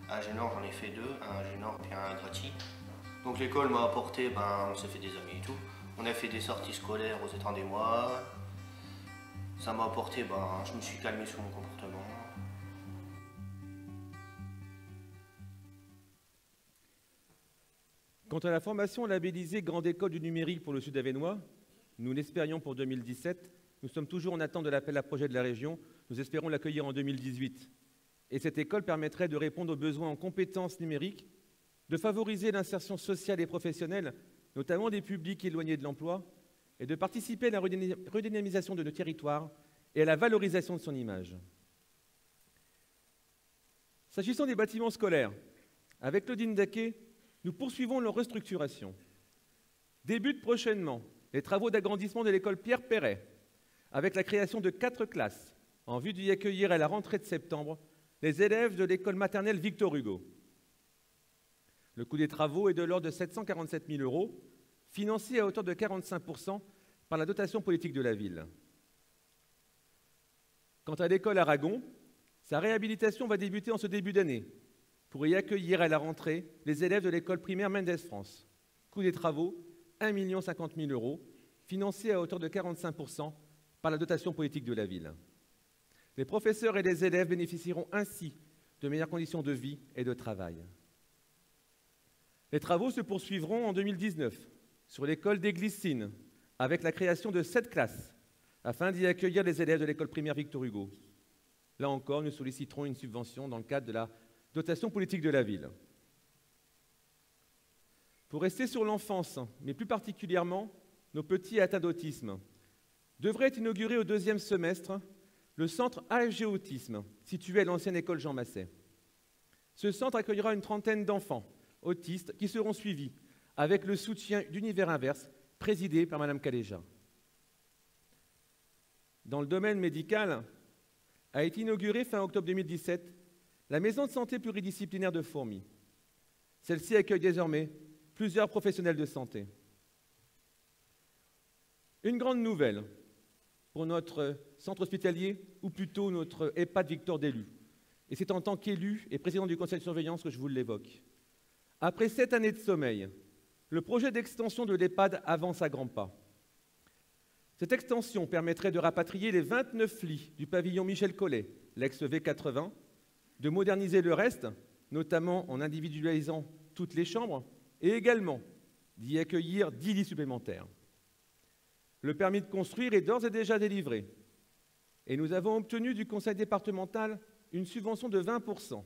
À Agenor, j'en ai fait 2, un à Agenor puis un à Grati. Donc l'école m'a apporté, on s'est fait des amis et tout. On a fait des sorties scolaires aux étangs des mois. Ça m'a apporté, je me suis calmé sur mon comportement. Quant à la formation labellisée Grande École du numérique pour le Sud Avesnois, nous l'espérions pour 2017. Nous sommes toujours en attente de l'appel à projet de la région. Nous espérons l'accueillir en 2018. Et cette école permettrait de répondre aux besoins en compétences numériques, de favoriser l'insertion sociale et professionnelle, notamment des publics éloignés de l'emploi, et de participer à la redynamisation de nos territoires et à la valorisation de son image. S'agissant des bâtiments scolaires, avec Claudine Daquet, nous poursuivons leur restructuration. Débutent prochainement les travaux d'agrandissement de l'école Pierre Perret, avec la création de 4 classes, en vue d'y accueillir à la rentrée de septembre les élèves de l'école maternelle Victor Hugo. Le coût des travaux est de l'ordre de 747 000 €, financé à hauteur de 45 % par la dotation politique de la ville. Quant à l'école Aragon, sa réhabilitation va débuter en ce début d'année pour y accueillir à la rentrée les élèves de l'école primaire Mendes France. Coût des travaux, 1 050 000 €, financé à hauteur de 45 % par la dotation politique de la ville. Les professeurs et les élèves bénéficieront ainsi de meilleures conditions de vie et de travail. Les travaux se poursuivront en 2019 sur l'école d'Églissines, avec la création de 7 classes, afin d'y accueillir les élèves de l'école primaire Victor Hugo. Là encore, nous solliciterons une subvention dans le cadre de la dotation politique de la ville. Pour rester sur l'enfance, mais plus particulièrement nos petits atteints d'autisme, devrait être inauguré au 2e semestre le centre AFG Autisme, situé à l'ancienne école Jean Masset. Ce centre accueillera une trentaine d'enfants autistes qui seront suivis avec le soutien d'Univers Inverse, présidé par Mme Caléja. Dans le domaine médical, a été inaugurée fin octobre 2017 la maison de santé pluridisciplinaire de Fourmies. Celle-ci accueille désormais plusieurs professionnels de santé. Une grande nouvelle pour notre centre hospitalier, ou plutôt notre EHPAD Victor d'Élu. Et c'est en tant qu'élu et président du conseil de surveillance que je vous l'évoque. Après 7 années de sommeil, le projet d'extension de l'EHPAD avance à grands pas. Cette extension permettrait de rapatrier les 29 lits du pavillon Michel Collet, l'ex-V80, de moderniser le reste, notamment en individualisant toutes les chambres, et également d'y accueillir 10 lits supplémentaires. Le permis de construire est d'ores et déjà délivré, et nous avons obtenu du conseil départemental une subvention de 20 %,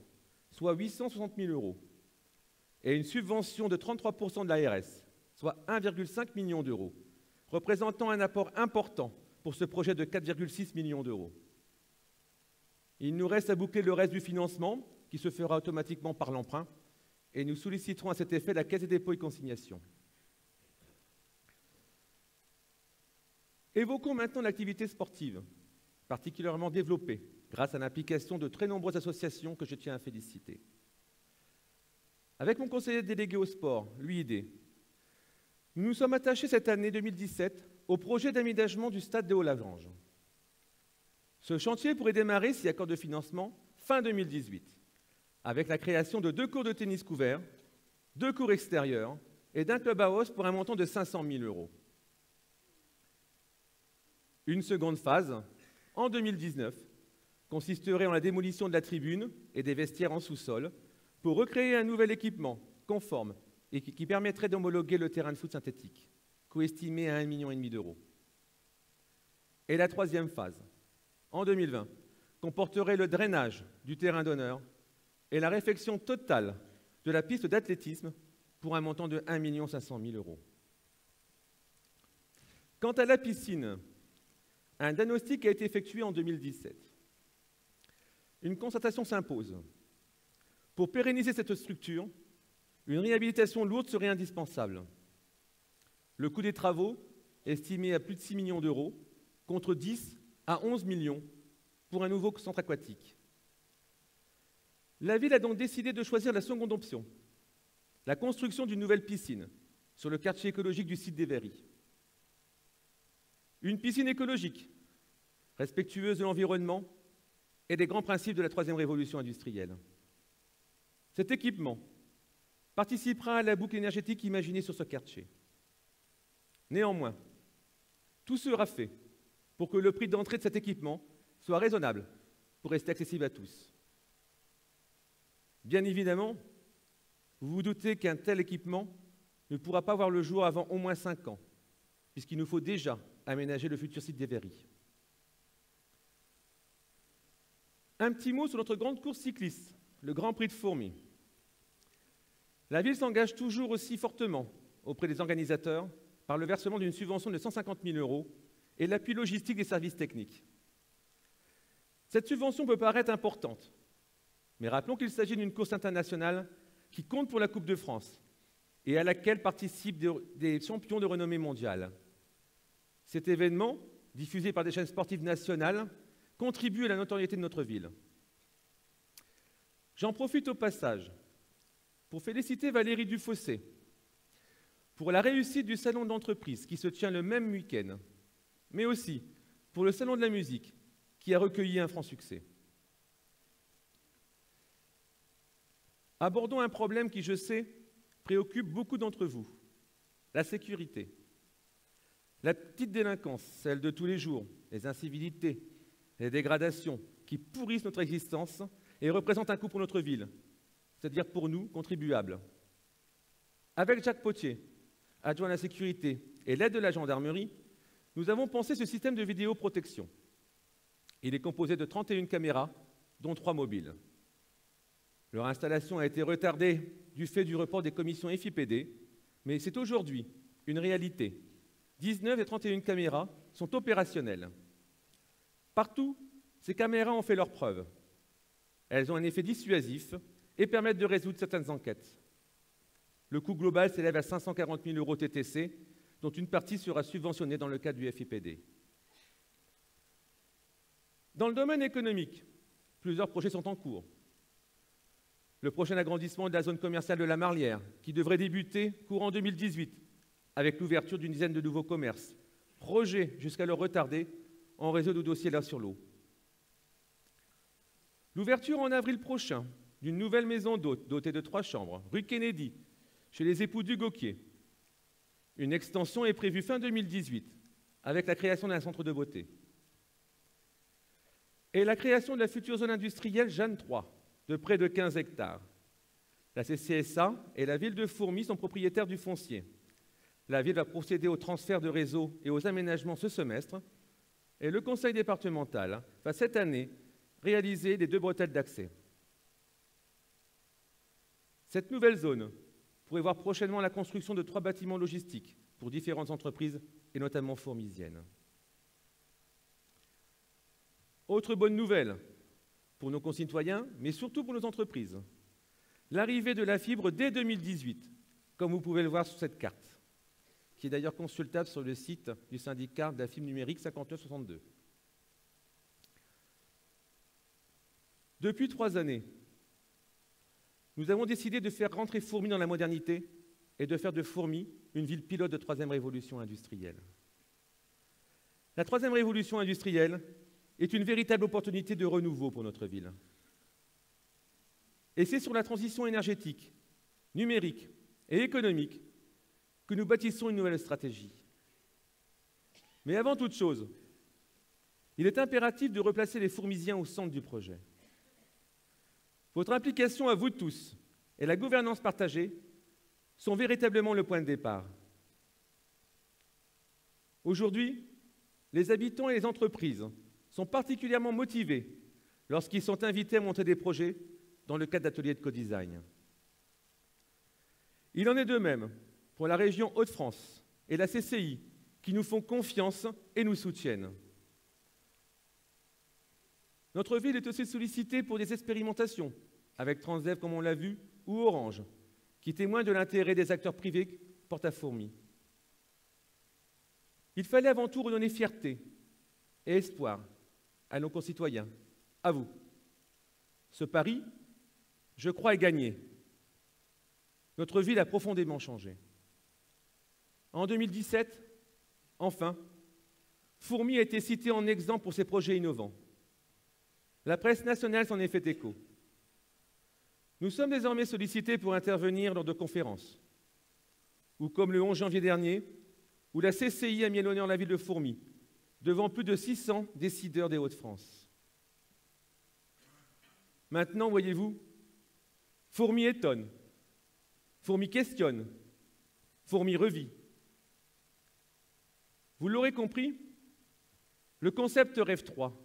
soit 860 000 €, et une subvention de 33 % de l'ARS, soit 1,5 million d'euros, représentant un apport important pour ce projet de 4,6 millions d'euros. Il nous reste à boucler le reste du financement, qui se fera automatiquement par l'emprunt, et nous solliciterons à cet effet la Caisse des dépôts et consignations. Évoquons maintenant l'activité sportive, particulièrement développée grâce à l'implication de très nombreuses associations que je tiens à féliciter. Avec mon conseiller délégué au sport, l'UID, nous nous sommes attachés cette année 2017 au projet d'aménagement du stade de Haut-Lagrange. Ce chantier pourrait démarrer, si accord de financement, fin 2018, avec la création de 2 cours de tennis couverts, 2 cours extérieurs et d'un clubhouse pour un montant de 500 000 €. Une seconde phase, en 2019, consisterait en la démolition de la tribune et des vestiaires en sous-sol pour recréer un nouvel équipement conforme et qui permettrait d'homologuer le terrain de foot synthétique, coestimé à 1,5 million d'euros. Et la troisième phase, en 2020, comporterait le drainage du terrain d'honneur et la réfection totale de la piste d'athlétisme pour un montant de 1 500 000 €. Quant à la piscine, un diagnostic a été effectué en 2017. Une constatation s'impose. Pour pérenniser cette structure, une réhabilitation lourde serait indispensable. Le coût des travaux est estimé à plus de 6 millions d'euros, contre 10 à 11 millions pour un nouveau centre aquatique. La ville a donc décidé de choisir la seconde option, la construction d'une nouvelle piscine sur le quartier écologique du site des Verreries. Une piscine écologique, respectueuse de l'environnement et des grands principes de la troisième révolution industrielle. Cet équipement participera à la boucle énergétique imaginée sur ce quartier. Néanmoins, tout sera fait pour que le prix d'entrée de cet équipement soit raisonnable pour rester accessible à tous. Bien évidemment, vous vous doutez qu'un tel équipement ne pourra pas voir le jour avant au moins 5 ans, puisqu'il nous faut déjà aménager le futur site des Verreries. Un petit mot sur notre grande course cycliste, le Grand Prix de Fourmies. La ville s'engage toujours aussi fortement auprès des organisateurs par le versement d'une subvention de 150 000 € et l'appui logistique des services techniques. Cette subvention peut paraître importante, mais rappelons qu'il s'agit d'une course internationale qui compte pour la Coupe de France et à laquelle participent des champions de renommée mondiale. Cet événement, diffusé par des chaînes sportives nationales, contribue à la notoriété de notre ville. J'en profite au passage pour féliciter Valérie Dufossé pour la réussite du salon de l'entreprise qui se tient le même week-end, mais aussi pour le salon de la musique qui a recueilli un franc succès. Abordons un problème qui, je sais, préoccupe beaucoup d'entre vous, la sécurité. La petite délinquance, celle de tous les jours, les incivilités, les dégradations qui pourrissent notre existence et représentent un coût pour notre ville, c'est-à-dire pour nous, contribuables. Avec Jacques Potier, adjoint à la sécurité, et l'aide de la gendarmerie, nous avons pensé ce système de vidéoprotection. Il est composé de 31 caméras, dont 3 mobiles. Leur installation a été retardée du fait du report des commissions FIPD, mais c'est aujourd'hui une réalité. 19 des 31 caméras sont opérationnelles. Partout, ces caméras ont fait leurs preuves. Elles ont un effet dissuasif et permettent de résoudre certaines enquêtes. Le coût global s'élève à 540 000 € TTC, dont une partie sera subventionnée dans le cadre du FIPD. Dans le domaine économique, plusieurs projets sont en cours. Le prochain agrandissement de la zone commerciale de la Marlière, qui devrait débuter courant 2018, avec l'ouverture d'une dizaine de nouveaux commerces, projet jusqu'alors retardé en raison de dossiers là sur l'eau. L'ouverture en avril prochain d'une nouvelle maison d'hôtes dotée de 3 chambres, rue Kennedy, chez les époux Dugoquier. Une extension est prévue fin 2018, avec la création d'un centre de beauté. Et la création de la future zone industrielle Jeanne III, de près de 15 hectares. La CCSA et la ville de Fourmies sont propriétaires du foncier. La ville va procéder au transfert de réseau et aux aménagements ce semestre, et le conseil départemental va cette année réaliser les 2 bretelles d'accès. Cette nouvelle zone pourrait voir prochainement la construction de 3 bâtiments logistiques pour différentes entreprises, et notamment fourmisiennes. Autre bonne nouvelle pour nos concitoyens, mais surtout pour nos entreprises. L'arrivée de la fibre dès 2018, comme vous pouvez le voir sur cette carte, qui est d'ailleurs consultable sur le site du syndicat de la fibre numérique 5962. Depuis 3 années, nous avons décidé de faire rentrer Fourmies dans la modernité et de faire de Fourmies une ville pilote de 3e révolution industrielle. La 3e révolution industrielle, est une véritable opportunité de renouveau pour notre ville. Et c'est sur la transition énergétique, numérique et économique que nous bâtissons une nouvelle stratégie. Mais avant toute chose, il est impératif de replacer les Fourmisiens au centre du projet. Votre implication à vous tous et la gouvernance partagée sont véritablement le point de départ. Aujourd'hui, les habitants et les entreprises sont particulièrement motivés lorsqu'ils sont invités à monter des projets dans le cadre d'ateliers de co-design. Il en est de même pour la région Hauts-de-France et la CCI, qui nous font confiance et nous soutiennent. Notre ville est aussi sollicitée pour des expérimentations, avec Transdev comme on l'a vu, ou Orange, qui témoignent de l'intérêt des acteurs privés porte à Fourmi. Il fallait avant tout redonner fierté et espoir à nos concitoyens, à vous. Ce pari, je crois, est gagné. Notre ville a profondément changé. En 2017, enfin, Fourmi a été cité en exemple pour ses projets innovants. La presse nationale s'en est fait écho. Nous sommes désormais sollicités pour intervenir lors de conférences, ou comme le 11 janvier dernier, où la CCI a mis à l'honneur la ville de Fourmi, devant plus de 600 décideurs des Hauts-de-France. Maintenant, voyez-vous, Fourmi étonne, Fourmi questionne, Fourmi revit. Vous l'aurez compris, le concept Rêve 3,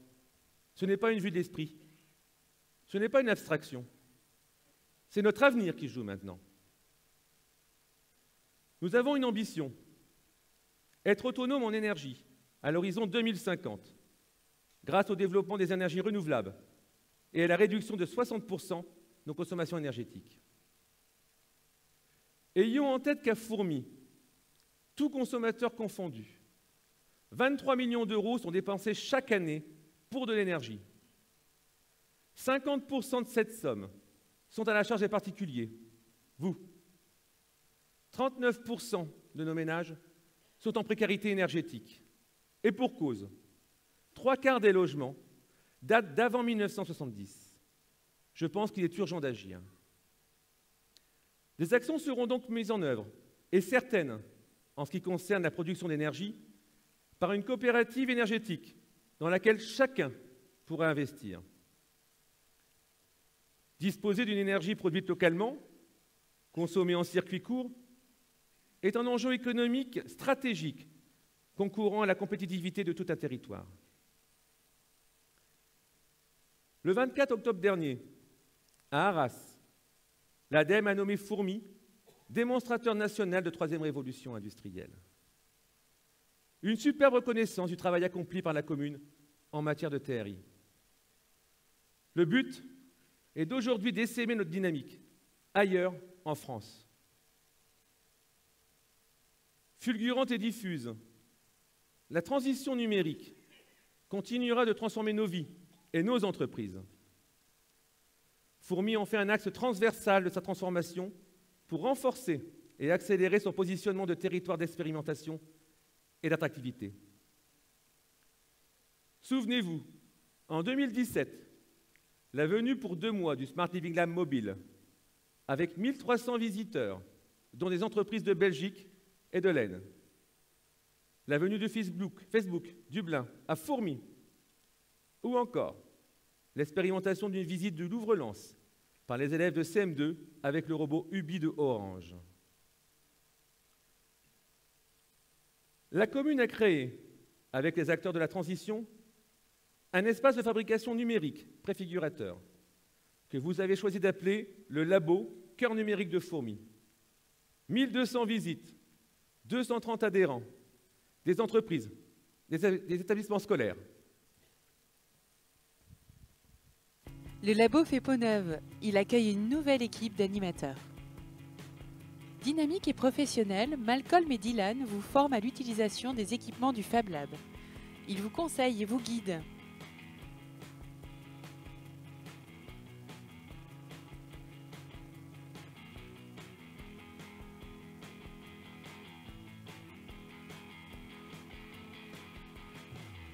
ce n'est pas une vue de l'esprit, ce n'est pas une abstraction, c'est notre avenir qui joue maintenant. Nous avons une ambition, être autonome en énergie à l'horizon 2050, grâce au développement des énergies renouvelables et à la réduction de 60% de nos consommations énergétiques. Ayons en tête qu'à Fourmi, tout consommateur confondu, 23 millions d'euros sont dépensés chaque année pour de l'énergie. 50% de cette somme sont à la charge des particuliers, vous. 39% de nos ménages sont en précarité énergétique. Et pour cause, 3/4 des logements datent d'avant 1970. Je pense qu'il est urgent d'agir. Des actions seront donc mises en œuvre, et certaines, en ce qui concerne la production d'énergie, par une coopérative énergétique dans laquelle chacun pourra investir. Disposer d'une énergie produite localement, consommée en circuit court, est un enjeu économique stratégique concourant à la compétitivité de tout un territoire. Le 24 octobre dernier, à Arras, l'ADEME a nommé Fourmi démonstrateur national de troisième révolution industrielle. Une superbe reconnaissance du travail accompli par la commune en matière de TRI. Le but est d'aujourd'hui d'essaimer notre dynamique ailleurs en France. Fulgurante et diffuse, la transition numérique continuera de transformer nos vies et nos entreprises. Fourmi en fait un axe transversal de sa transformation pour renforcer et accélérer son positionnement de territoire d'expérimentation et d'attractivité. Souvenez-vous, en 2017, la venue pour 2 mois du Smart Living Lab mobile, avec 1300 visiteurs, dont des entreprises de Belgique et de l'Aisne. La venue de Facebook Dublin à Fourmi, ou encore l'expérimentation d'une visite de Louvre-Lens par les élèves de CM2 avec le robot Ubi de Orange. La commune a créé, avec les acteurs de la transition, un espace de fabrication numérique préfigurateur que vous avez choisi d'appeler le Labo Cœur numérique de Fourmi. 1200 visites, 230 adhérents, des entreprises, des établissements scolaires. Le labo fait peau neuve. Il accueille une nouvelle équipe d'animateurs. Dynamique et professionnel, Malcolm et Dylan vous forment à l'utilisation des équipements du Fab Lab. Ils vous conseillent et vous guident.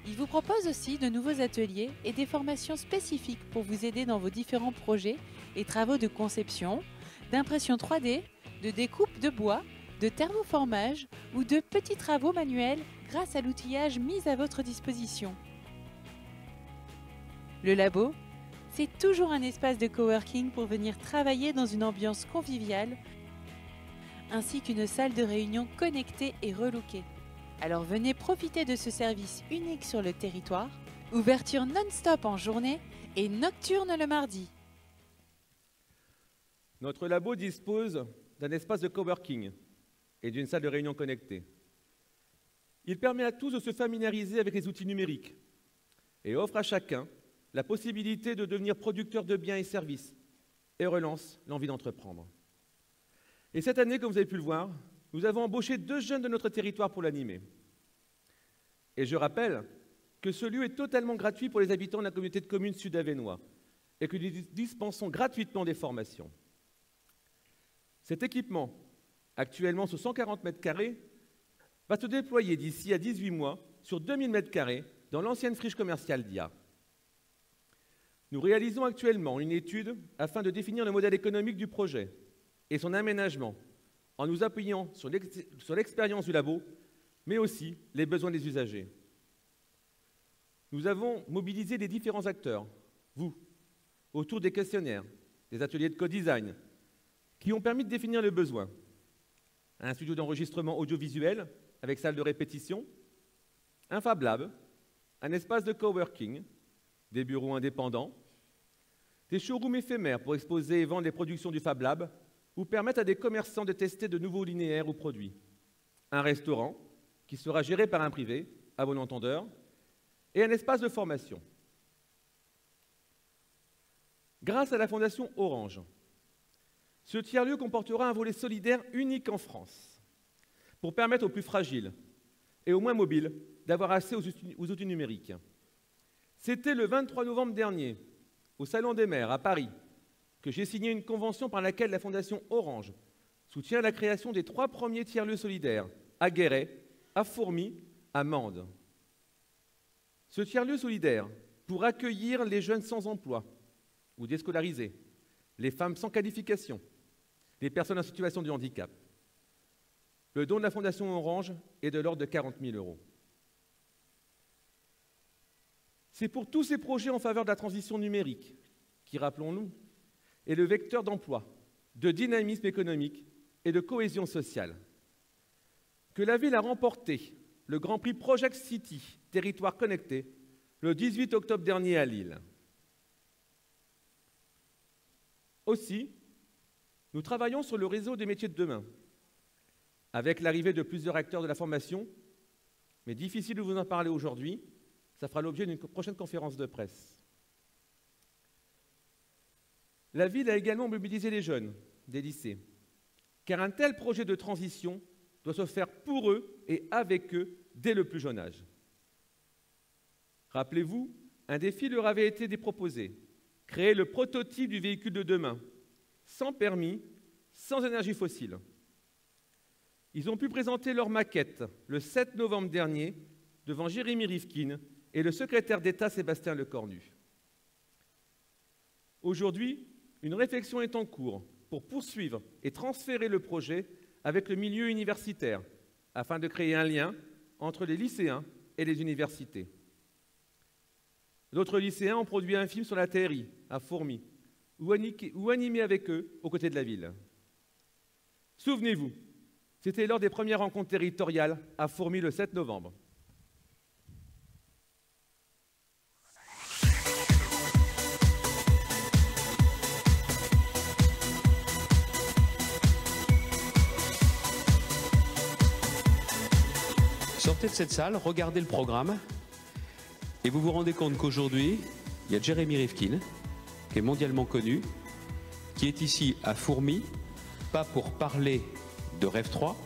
Il vous propose aussi de nouveaux ateliers et des formations spécifiques pour vous aider dans vos différents projets et travaux de conception, d'impression 3D, de découpe de bois, de thermoformage ou de petits travaux manuels grâce à l'outillage mis à votre disposition. Le labo, c'est toujours un espace de coworking pour venir travailler dans une ambiance conviviale, ainsi qu'une salle de réunion connectée et relookée. Alors venez profiter de ce service unique sur le territoire, ouverture non-stop en journée et nocturne le mardi. Notre labo dispose d'un espace de coworking et d'une salle de réunion connectée. Il permet à tous de se familiariser avec les outils numériques et offre à chacun la possibilité de devenir producteur de biens et services et relance l'envie d'entreprendre. Et cette année, comme vous avez pu le voir, nous avons embauché 2 jeunes de notre territoire pour l'animer. Et je rappelle que ce lieu est totalement gratuit pour les habitants de la communauté de communes sud-avesnois et que nous dispensons gratuitement des formations. Cet équipement, actuellement sur 140 mètres carrés, va se déployer d'ici à 18 mois sur 2000 mètres carrés dans l'ancienne friche commerciale d'IA. Nous réalisons actuellement une étude afin de définir le modèle économique du projet et son aménagement, en nous appuyant sur l'expérience du labo, mais aussi les besoins des usagers. Nous avons mobilisé les différents acteurs, vous, autour des questionnaires, des ateliers de co-design, qui ont permis de définir le besoin. Un studio d'enregistrement audiovisuel avec salle de répétition, un Fab Lab, un espace de coworking, des bureaux indépendants, des showrooms éphémères pour exposer et vendre les productions du Fab Lab ou permettre à des commerçants de tester de nouveaux linéaires ou produits. Un restaurant qui sera géré par un privé, à bon entendeur, et un espace de formation. Grâce à la Fondation Orange, ce tiers-lieu comportera un volet solidaire unique en France pour permettre aux plus fragiles et aux moins mobiles d'avoir accès aux outils numériques. C'était le 23 novembre dernier, au Salon des maires à Paris, que j'ai signé une convention par laquelle la Fondation Orange soutient la création des 3 premiers tiers-lieux solidaires à Guéret, à Fourmies, à Mende. Ce tiers-lieu solidaire pour accueillir les jeunes sans emploi ou déscolarisés, les femmes sans qualification, les personnes en situation de handicap. Le don de la Fondation Orange est de l'ordre de 40 000 €. C'est pour tous ces projets en faveur de la transition numérique, qui, rappelons-nous, est le vecteur d'emploi, de dynamisme économique et de cohésion sociale, que la ville a remporté le Grand Prix Project City, territoire connecté, le 18 octobre dernier à Lille. Aussi, nous travaillons sur le réseau des métiers de demain, avec l'arrivée de plusieurs acteurs de la formation, mais difficile de vous en parler aujourd'hui, ça fera l'objet d'une prochaine conférence de presse. La ville a également mobilisé les jeunes des lycées, car un tel projet de transition doit se faire pour eux et avec eux dès le plus jeune âge. Rappelez-vous, un défi leur avait été proposé, créer le prototype du véhicule de demain, sans permis, sans énergie fossile. Ils ont pu présenter leur maquette le 7 novembre dernier devant Jérémy Rifkin et le secrétaire d'État Sébastien Lecornu. Aujourd'hui, une réflexion est en cours pour poursuivre et transférer le projet avec le milieu universitaire afin de créer un lien entre les lycéens et les universités. D'autres lycéens ont produit un film sur la TRI à Fourmies ou animé avec eux aux côtés de la ville. Souvenez-vous, c'était lors des premières rencontres territoriales à Fourmies le 7 novembre. Sortez de cette salle, regardez le programme et vous vous rendez compte qu'aujourd'hui, il y a Jérémy Rifkin, qui est mondialement connu, qui est ici à Fourmies, pas pour parler de Rêve 3,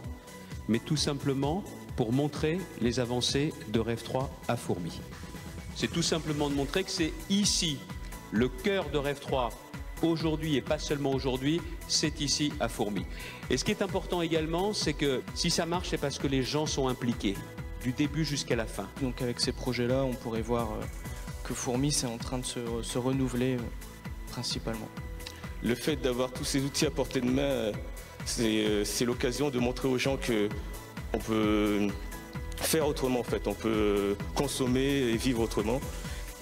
mais tout simplement pour montrer les avancées de Rêve 3 à Fourmies. C'est tout simplement de montrer que c'est ici, le cœur de Rêve 3, aujourd'hui et pas seulement aujourd'hui, c'est ici à Fourmies. Et ce qui est important également, c'est que si ça marche, c'est parce que les gens sont impliqués. du début jusqu'à la fin. Donc avec ces projets-là, on pourrait voir que Fourmi, c'est en train de se renouveler principalement. Le fait d'avoir tous ces outils à portée de main, c'est l'occasion de montrer aux gens qu'on peut faire autrement en fait. On peut consommer et vivre autrement.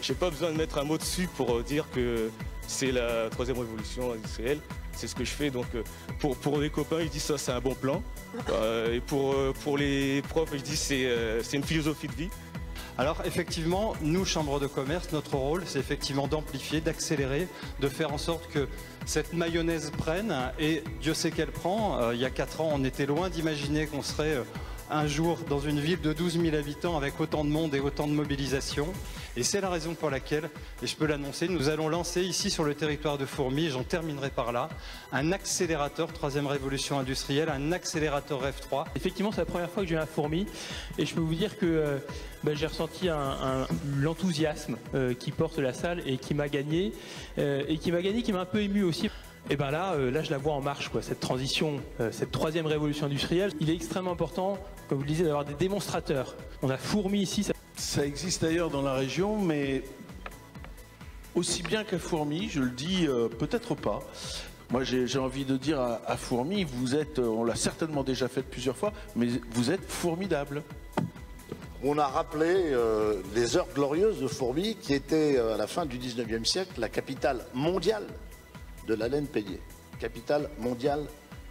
Je n'ai pas besoin de mettre un mot dessus pour dire que c'est la troisième révolution industrielle. C'est ce que je fais. Donc pour les copains, ils disent ça c'est un bon plan. Et pour les profs, ils disent c'est une philosophie de vie. Alors effectivement, nous, Chambre de commerce, notre rôle, c'est effectivement d'amplifier, d'accélérer, de faire en sorte que cette mayonnaise prenne, et Dieu sait qu'elle prend. Il y a 4 ans, on était loin d'imaginer qu'on serait un jour dans une ville de 12 000 habitants avec autant de monde et autant de mobilisation. Et c'est la raison pour laquelle, et je peux l'annoncer, nous allons lancer ici sur le territoire de Fourmi, et j'en terminerai par là, un accélérateur, troisième révolution industrielle, un accélérateur Rêve 3. Effectivement, c'est la première fois que je viens à Fourmi, et je peux vous dire que j'ai ressenti l'enthousiasme qui porte la salle et qui m'a gagné, qui m'a un peu ému aussi. Et bien là, je la vois en marche, quoi, cette transition, cette troisième révolution industrielle. Il est extrêmement important, comme vous le disiez, d'avoir des démonstrateurs. On a Fourmi ici. Ça existe ailleurs dans la région, mais aussi bien qu'à Fourmi, je le dis peut-être pas. Moi, j'ai envie de dire à Fourmi, vous êtes, on l'a certainement déjà fait plusieurs fois, mais vous êtes formidable. On a rappelé les heures glorieuses de Fourmi, qui était à la fin du 19e siècle la capitale mondiale de la laine peignée. Capitale mondiale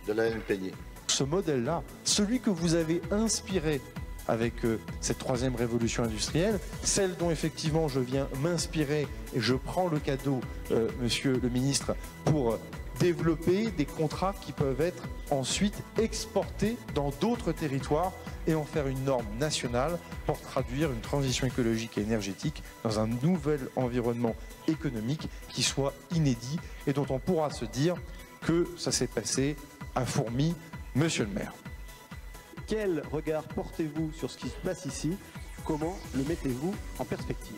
de la laine peignée. Ce modèle-là, celui que vous avez inspiré avec cette troisième révolution industrielle, celle dont effectivement je viens m'inspirer et je prends le cadeau, monsieur le ministre, pour développer des contrats qui peuvent être ensuite exportés dans d'autres territoires et en faire une norme nationale pour traduire une transition écologique et énergétique dans un nouvel environnement économique qui soit inédit et dont on pourra se dire que ça s'est passé à Fourmi, monsieur le maire. Quel regard portez-vous sur ce qui se passe ici? Comment le mettez-vous en perspective?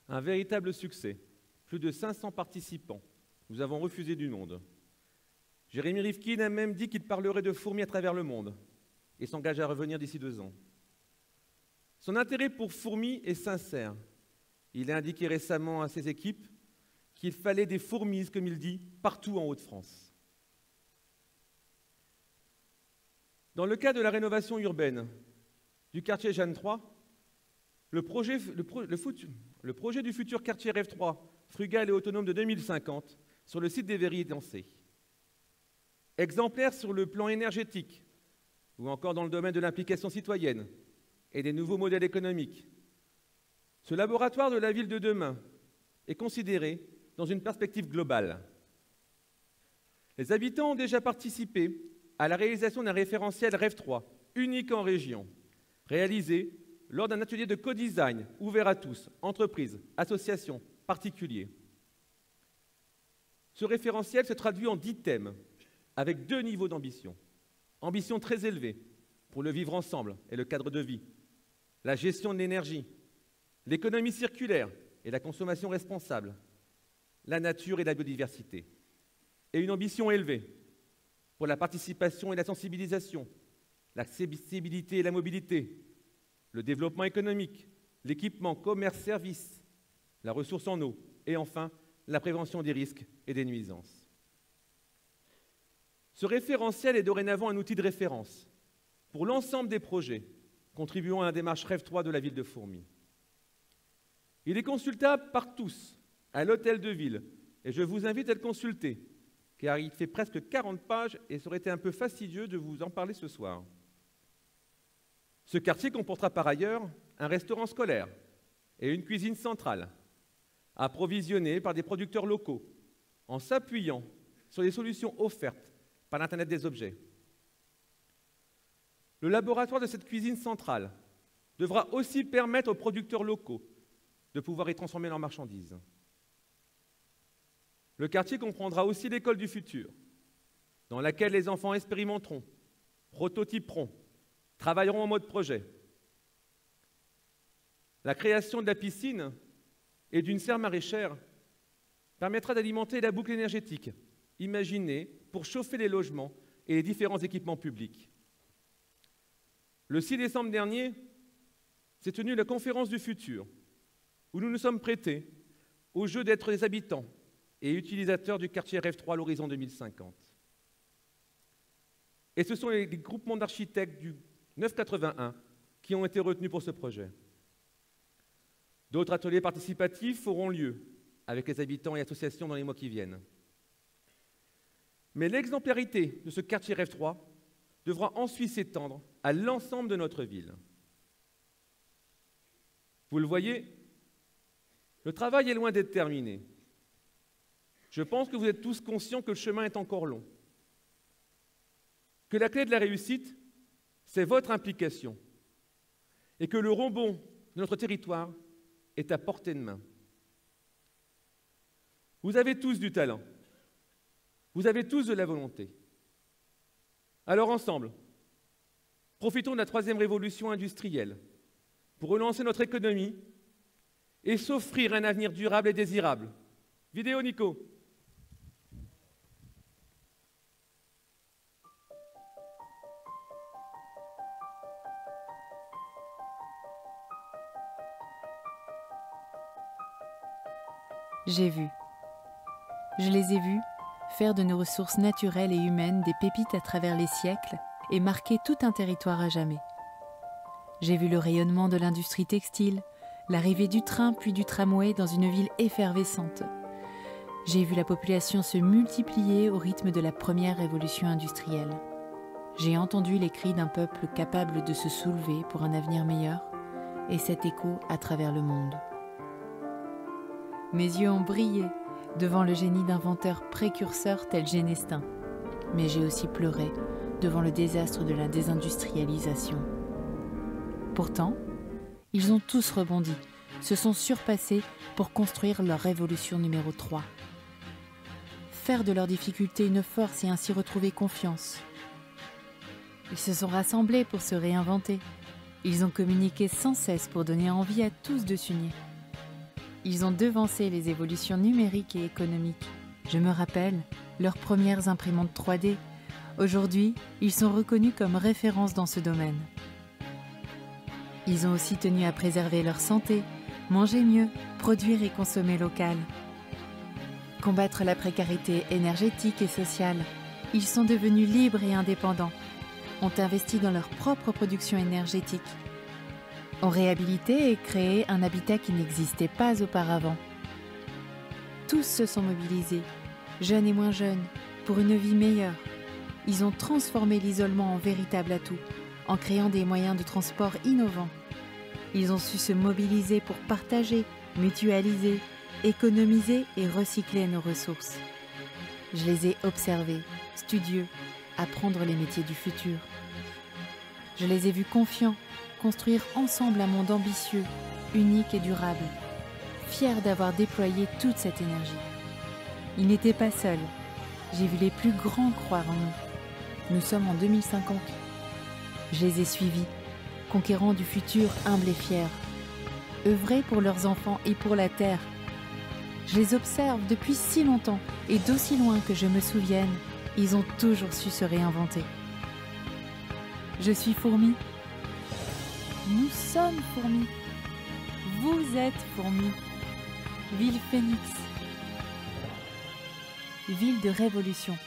Un véritable succès. Plus de 500 participants. Nous avons refusé du monde. Jérémy Rifkin a même dit qu'il parlerait de Fourmi à travers le monde et s'engage à revenir d'ici 2 ans. Son intérêt pour Fourmi est sincère. Il a indiqué récemment à ses équipes qu'il fallait des fourmis, comme il dit, partout en Hauts-de-France. Dans le cas de la rénovation urbaine du quartier Jeanne III, le projet du futur quartier Rêve 3, frugal et autonome de 2050, sur le site des Verriers est lancé. Exemplaire sur le plan énergétique, ou encore dans le domaine de l'implication citoyenne et des nouveaux modèles économiques. Ce laboratoire de la ville de demain est considéré dans une perspective globale. Les habitants ont déjà participé à la réalisation d'un référentiel Rêve 3, unique en région, réalisé lors d'un atelier de co-design ouvert à tous, entreprises, associations, particuliers. Ce référentiel se traduit en 10 thèmes, avec 2 niveaux d'ambition. Ambition très élevée pour le vivre ensemble et le cadre de vie, la gestion de l'énergie, l'économie circulaire et la consommation responsable, la nature et la biodiversité. Et une ambition élevée pour la participation et la sensibilisation, l'accessibilité et la mobilité, le développement économique, l'équipement, commerce, services, la ressource en eau et enfin la prévention des risques et des nuisances. Ce référentiel est dorénavant un outil de référence pour l'ensemble des projets contribuant à la démarche Rêve 3 de la ville de Fourmi. Il est consultable par tous à l'hôtel de ville et je vous invite à le consulter car il fait presque 40 pages et ça aurait été un peu fastidieux de vous en parler ce soir. Ce quartier comportera par ailleurs un restaurant scolaire et une cuisine centrale, approvisionnée par des producteurs locaux, en s'appuyant sur les solutions offertes par l'Internet des objets. Le laboratoire de cette cuisine centrale devra aussi permettre aux producteurs locaux de pouvoir y transformer leurs marchandises. Le quartier comprendra aussi l'école du futur, dans laquelle les enfants expérimenteront, prototyperont, travailleront en mode projet. La création de la piscine et d'une serre maraîchère permettra d'alimenter la boucle énergétique imaginée pour chauffer les logements et les différents équipements publics. Le 6 décembre dernier, s'est tenue la conférence du futur, où nous nous sommes prêtés au jeu d'être des habitants et utilisateurs du quartier Rêve 3 à l'horizon 2050. Et ce sont les groupements d'architectes du 981 qui ont été retenus pour ce projet. D'autres ateliers participatifs auront lieu avec les habitants et associations dans les mois qui viennent. Mais l'exemplarité de ce quartier Rêve 3 devra ensuite s'étendre à l'ensemble de notre ville. Vous le voyez, le travail est loin d'être terminé. Je pense que vous êtes tous conscients que le chemin est encore long. Que la clé de la réussite, c'est votre implication. Et que le rebond de notre territoire est à portée de main. Vous avez tous du talent. Vous avez tous de la volonté. Alors ensemble, profitons de la troisième révolution industrielle pour relancer notre économie et s'offrir un avenir durable et désirable. Vidéo, Nico. J'ai vu. Je les ai vus faire de nos ressources naturelles et humaines des pépites à travers les siècles et marquer tout un territoire à jamais. J'ai vu le rayonnement de l'industrie textile, l'arrivée du train puis du tramway dans une ville effervescente. J'ai vu la population se multiplier au rythme de la première révolution industrielle. J'ai entendu les cris d'un peuple capable de se soulever pour un avenir meilleur et cet écho à travers le monde. Mes yeux ont brillé devant le génie d'inventeurs précurseurs tel Genestin, mais j'ai aussi pleuré devant le désastre de la désindustrialisation. Pourtant, ils ont tous rebondi, se sont surpassés pour construire leur révolution numéro 3. Faire de leurs difficultés une force et ainsi retrouver confiance. Ils se sont rassemblés pour se réinventer. Ils ont communiqué sans cesse pour donner envie à tous de s'unir. Ils ont devancé les évolutions numériques et économiques. Je me rappelle leurs premières imprimantes 3D. Aujourd'hui, ils sont reconnus comme références dans ce domaine. Ils ont aussi tenu à préserver leur santé, manger mieux, produire et consommer local. Combattre la précarité énergétique et sociale. Ils sont devenus libres et indépendants, ont investi dans leur propre production énergétique, ont réhabilité et créé un habitat qui n'existait pas auparavant. Tous se sont mobilisés, jeunes et moins jeunes, pour une vie meilleure. Ils ont transformé l'isolement en véritable atout, en créant des moyens de transport innovants. Ils ont su se mobiliser pour partager, mutualiser, économiser et recycler nos ressources. Je les ai observés, studieux, apprendre les métiers du futur. Je les ai vus confiants, construire ensemble un monde ambitieux, unique et durable, fiers d'avoir déployé toute cette énergie. Ils n'étaient pas seuls. J'ai vu les plus grands croire en nous. Nous sommes en 2050. Je les ai suivis, conquérants du futur humbles et fiers, œuvrer pour leurs enfants et pour la terre. Je les observe depuis si longtemps et d'aussi loin que je me souvienne, ils ont toujours su se réinventer. Je suis fourmi. Nous sommes fourmis. Vous êtes fourmis. Ville Phénix. Ville de révolution.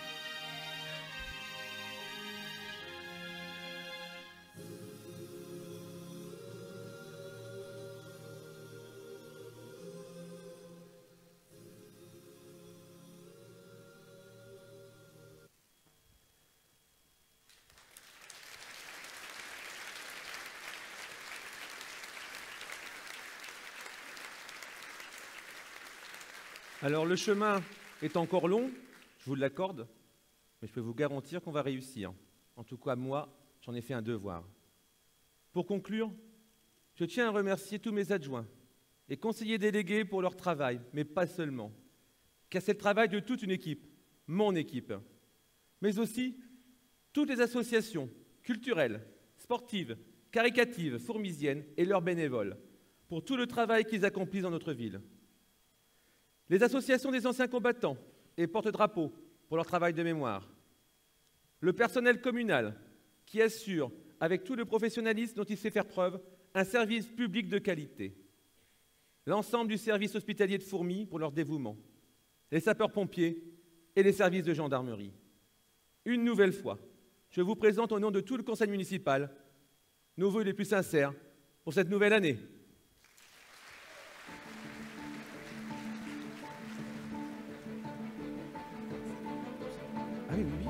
Alors le chemin est encore long, je vous l'accorde, mais je peux vous garantir qu'on va réussir. En tout cas, moi, j'en ai fait un devoir. Pour conclure, je tiens à remercier tous mes adjoints et conseillers délégués pour leur travail, mais pas seulement. car c'est le travail de toute une équipe, mon équipe, mais aussi toutes les associations culturelles, sportives, caricatives, fourmisiennes et leurs bénévoles, pour tout le travail qu'ils accomplissent dans notre ville. Les associations des anciens combattants et porte-drapeaux pour leur travail de mémoire. Le personnel communal qui assure, avec tout le professionnalisme dont il sait faire preuve, un service public de qualité. L'ensemble du service hospitalier de Fourmies pour leur dévouement. Les sapeurs-pompiers et les services de gendarmerie. Une nouvelle fois, je vous présente au nom de tout le conseil municipal nos vœux les plus sincères pour cette nouvelle année. Ah oui, oui, oui.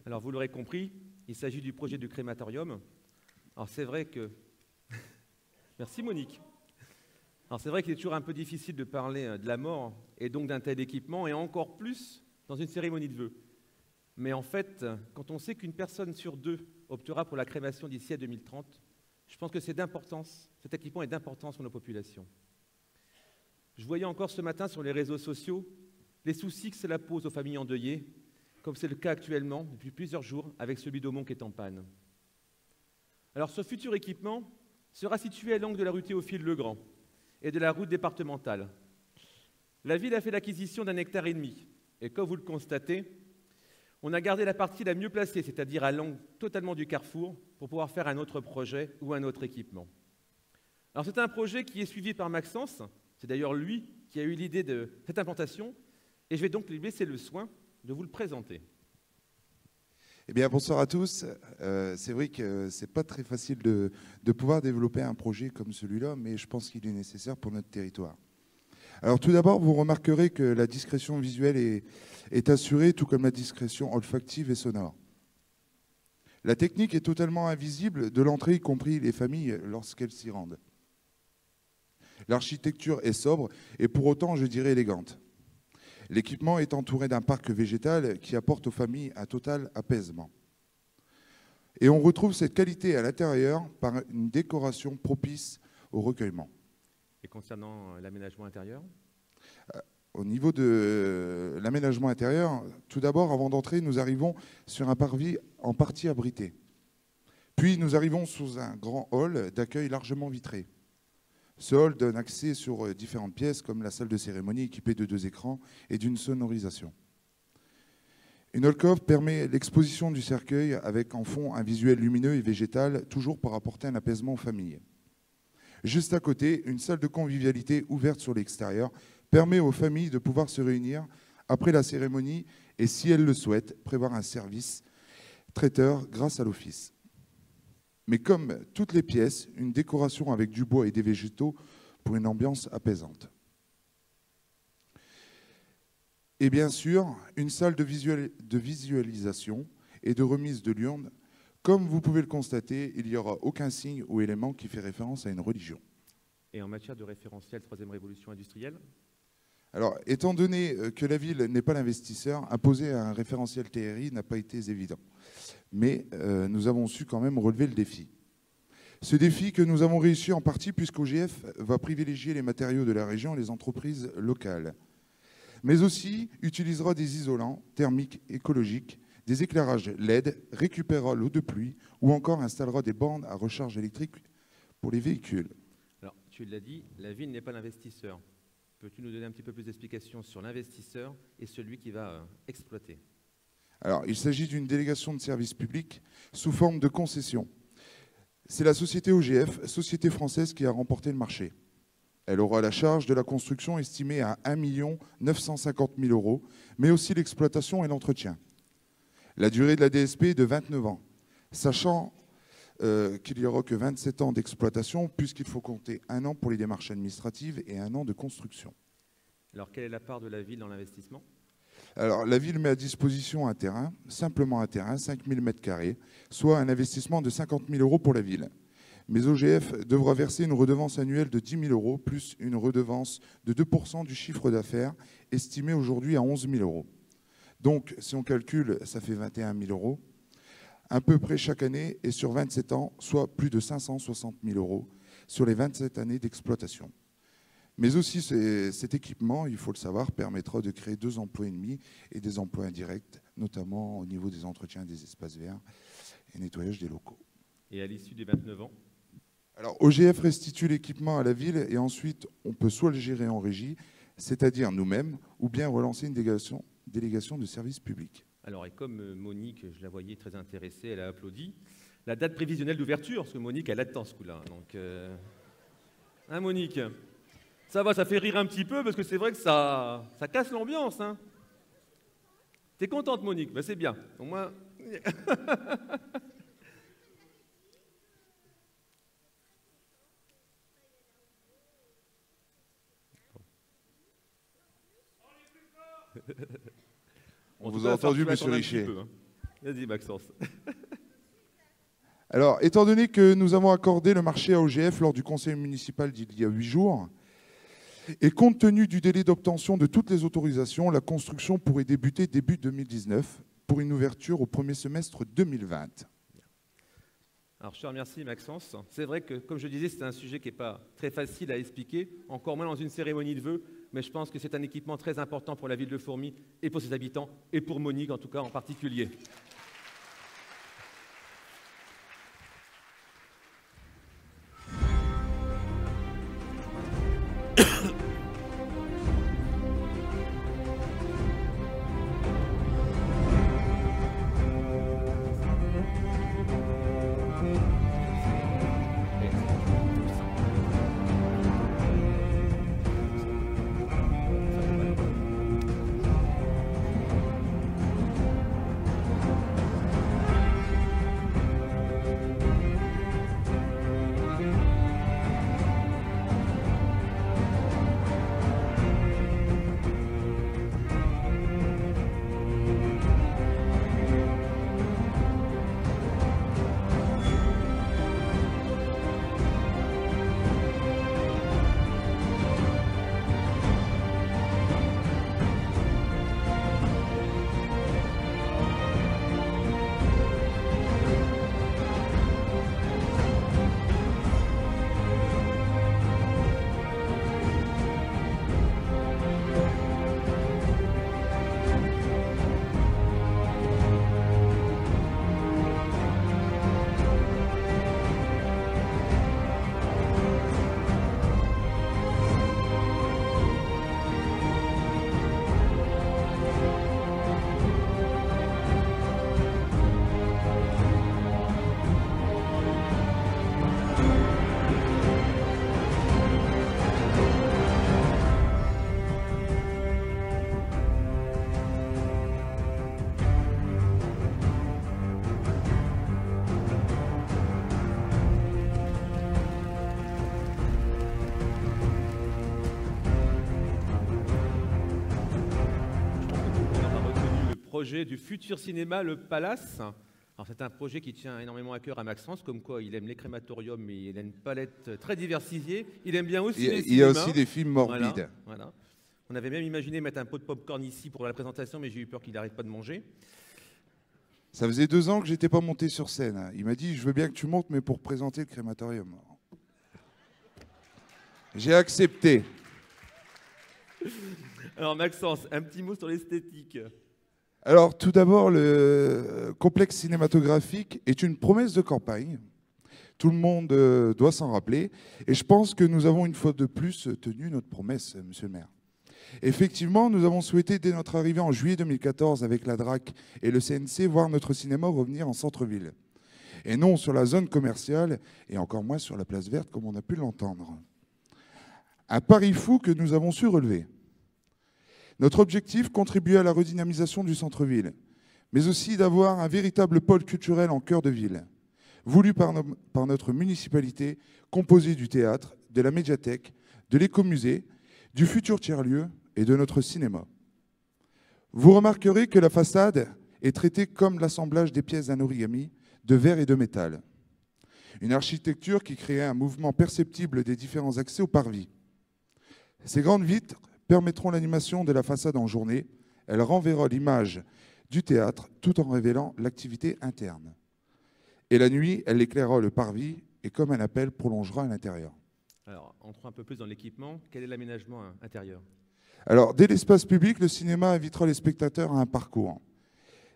Alors vous l'aurez compris, il s'agit du projet du crématorium. Alors c'est vrai que... Merci Monique. Alors c'est vrai qu'il est toujours un peu difficile de parler de la mort et donc d'un tel équipement, et encore plus dans une cérémonie de vœux. Mais en fait, quand on sait qu'une personne sur deux optera pour la crémation d'ici à 2030, je pense que c'est d'importance, cet équipement est d'importance pour nos populations. Je voyais encore ce matin sur les réseaux sociaux les soucis que cela pose aux familles endeuillées, comme c'est le cas actuellement depuis plusieurs jours avec celui d'Aumont qui est en panne. Alors ce futur équipement sera situé à l'angle de la rue Théophile-Legrand et de la route départementale. La ville a fait l'acquisition d'1,5 hectare, et comme vous le constatez, on a gardé la partie la mieux placée, c'est-à-dire à l'angle totalement du carrefour, pour pouvoir faire un autre projet ou un autre équipement. Alors c'est un projet qui est suivi par Maxence, c'est d'ailleurs lui qui a eu l'idée de cette implantation, et je vais donc lui laisser le soin de vous le présenter. Eh bien, bonsoir à tous. C'est vrai que ce n'est pas très facile de pouvoir développer un projet comme celui-là, mais je pense qu'il est nécessaire pour notre territoire. Alors tout d'abord, vous remarquerez que la discrétion visuelle est assurée, tout comme la discrétion olfactive et sonore. La technique est totalement invisible de l'entrée, y compris les familles, lorsqu'elles s'y rendent. L'architecture est sobre et pour autant, je dirais, élégante. L'équipement est entouré d'un parc végétal qui apporte aux familles un total apaisement. Et on retrouve cette qualité à l'intérieur par une décoration propice au recueillement. Et concernant l'aménagement intérieur ? Au niveau de l'aménagement intérieur, tout d'abord, avant d'entrer, nous arrivons sur un parvis en partie abrité. Puis nous arrivons sous un grand hall d'accueil largement vitré. Ce hall donne accès sur différentes pièces, comme la salle de cérémonie équipée de 2 écrans et d'une sonorisation. Une alcôve permet l'exposition du cercueil avec en fond un visuel lumineux et végétal, toujours pour apporter un apaisement aux familles. Juste à côté, une salle de convivialité ouverte sur l'extérieur permet aux familles de pouvoir se réunir après la cérémonie et, si elles le souhaitent, prévoir un service traiteur grâce à l'office. Mais comme toutes les pièces, une décoration avec du bois et des végétaux pour une ambiance apaisante. Et bien sûr, une salle de visualisation et de remise de l'urne. Comme vous pouvez le constater, il n'y aura aucun signe ou élément qui fait référence à une religion. Et en matière de référentiel 3e révolution industrielle ? Alors, étant donné que la ville n'est pas l'investisseur, imposer un référentiel TRI n'a pas été évident. Mais nous avons su quand même relever le défi. Ce défi que nous avons réussi en partie puisqu'OGF va privilégier les matériaux de la région et les entreprises locales. Mais aussi utilisera des isolants thermiques écologiques, des éclairages LED, récupérera l'eau de pluie ou encore installera des bornes à recharge électrique pour les véhicules. Alors, tu l'as dit, la ville n'est pas l'investisseur. Peux-tu nous donner un petit peu plus d'explications sur l'investisseur et celui qui va exploiter ? Alors, il s'agit d'une délégation de service public sous forme de concession. C'est la société OGF, société française, qui a remporté le marché. Elle aura la charge de la construction estimée à 1 950 000 €, mais aussi l'exploitation et l'entretien. La durée de la DSP est de 29 ans, sachant qu'il n'y aura que 27 ans d'exploitation, puisqu'il faut compter 1 an pour les démarches administratives et 1 an de construction. Alors, quelle est la part de la ville dans l'investissement ? Alors, la ville met à disposition un terrain, simplement un terrain, 5 000 m², soit un investissement de 50 000 € pour la ville. Mais OGF devra verser une redevance annuelle de 10 000 € plus une redevance de 2 % du chiffre d'affaires, estimé aujourd'hui à 11 000 €. Donc, si on calcule, ça fait 21 000 €, à peu près chaque année et sur 27 ans, soit plus de 560 000 € sur les 27 années d'exploitation. Mais aussi, cet équipement, il faut le savoir, permettra de créer 2 emplois et demi et des emplois indirects, notamment au niveau des entretiens des espaces verts et nettoyage des locaux. Et à l'issue des 29 ans ? Alors, OGF restitue l'équipement à la ville et ensuite, on peut soit le gérer en régie, c'est-à-dire nous-mêmes, ou bien relancer une délégation de service public. Alors, et comme Monique, je la voyais très intéressée, elle a applaudi. La date prévisionnelle d'ouverture, parce que Monique, elle attend ce coup-là. Donc, hein, Monique ? Ça va, ça fait rire un petit peu, parce que c'est vrai que ça casse l'ambiance. Hein. T'es contente, Monique ? Ben, c'est bien. Au moins... On vous a entendu, monsieur Richer. Hein. Vas-y, Maxence. Alors, étant donné que nous avons accordé le marché à OGF lors du conseil municipal d'il y a 8 jours, et compte tenu du délai d'obtention de toutes les autorisations, la construction pourrait débuter début 2019 pour une ouverture au premier semestre 2020. Alors, je te remercie, Maxence. C'est vrai que, comme je disais, c'est un sujet qui n'est pas très facile à expliquer, encore moins dans une cérémonie de vœux, mais je pense que c'est un équipement très important pour la ville de Fourmies et pour ses habitants, et pour Monique en tout cas en particulier. projet du futur cinéma Le Palace. Alors c'est un projet qui tient énormément à cœur à Maxence, comme quoi il aime les crématoriums, mais il a une palette très diversifiée. Il aime bien aussi les cinémas. Il y a aussi des films morbides. Voilà. On avait même imaginé mettre un pot de popcorn ici pour la présentation, mais j'ai eu peur qu'il n'arrête pas de manger. Ça faisait 2 ans que j'étais pas monté sur scène. Il m'a dit, je veux bien que tu montes, mais pour présenter le crématorium. J'ai accepté. Alors Maxence, un petit mot sur l'esthétique. Alors tout d'abord, le complexe cinématographique est une promesse de campagne. Tout le monde doit s'en rappeler. Et je pense que nous avons une fois de plus tenu notre promesse, monsieur le maire. Effectivement, nous avons souhaité, dès notre arrivée en juillet 2014 avec la DRAC et le CNC, voir notre cinéma revenir en centre-ville. Et non sur la zone commerciale, et encore moins sur la place verte, comme on a pu l'entendre. Un pari fou que nous avons su relever. Notre objectif, contribuer à la redynamisation du centre-ville, mais aussi d'avoir un véritable pôle culturel en cœur de ville, voulu par notre municipalité, composé du théâtre, de la médiathèque, de l'écomusée, du futur tiers-lieu et de notre cinéma. Vous remarquerez que la façade est traitée comme l'assemblage des pièces d'un origami, de verre et de métal. Une architecture qui crée un mouvement perceptible des différents accès au parvis. Ces grandes vitres permettront l'animation de la façade en journée. Elle renverra l'image du théâtre tout en révélant l'activité interne. Et la nuit, elle éclairera le parvis et comme un appel prolongera à l'intérieur. Alors, entrons un peu plus dans l'équipement. Quel est l'aménagement intérieur? Alors, dès l'espace public, le cinéma invitera les spectateurs à un parcours.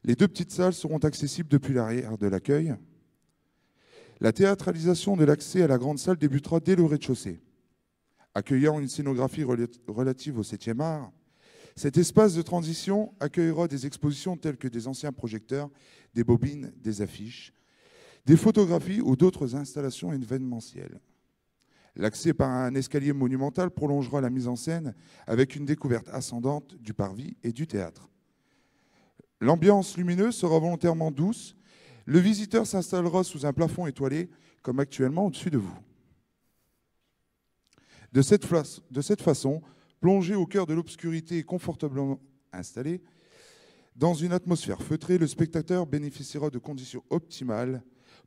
Les 2 petites salles seront accessibles depuis l'arrière de l'accueil. La théâtralisation de l'accès à la grande salle débutera dès le rez-de-chaussée. Accueillant une scénographie relative au 7e art, cet espace de transition accueillera des expositions telles que des anciens projecteurs, des bobines, des affiches, des photographies ou d'autres installations événementielles. L'accès par un escalier monumental prolongera la mise en scène avec une découverte ascendante du parvis et du théâtre. L'ambiance lumineuse sera volontairement douce. Le visiteur s'installera sous un plafond étoilé, comme actuellement au-dessus de vous. De cette façon, plongé au cœur de l'obscurité et confortablement installé, dans une atmosphère feutrée, le spectateur bénéficiera de conditions optimales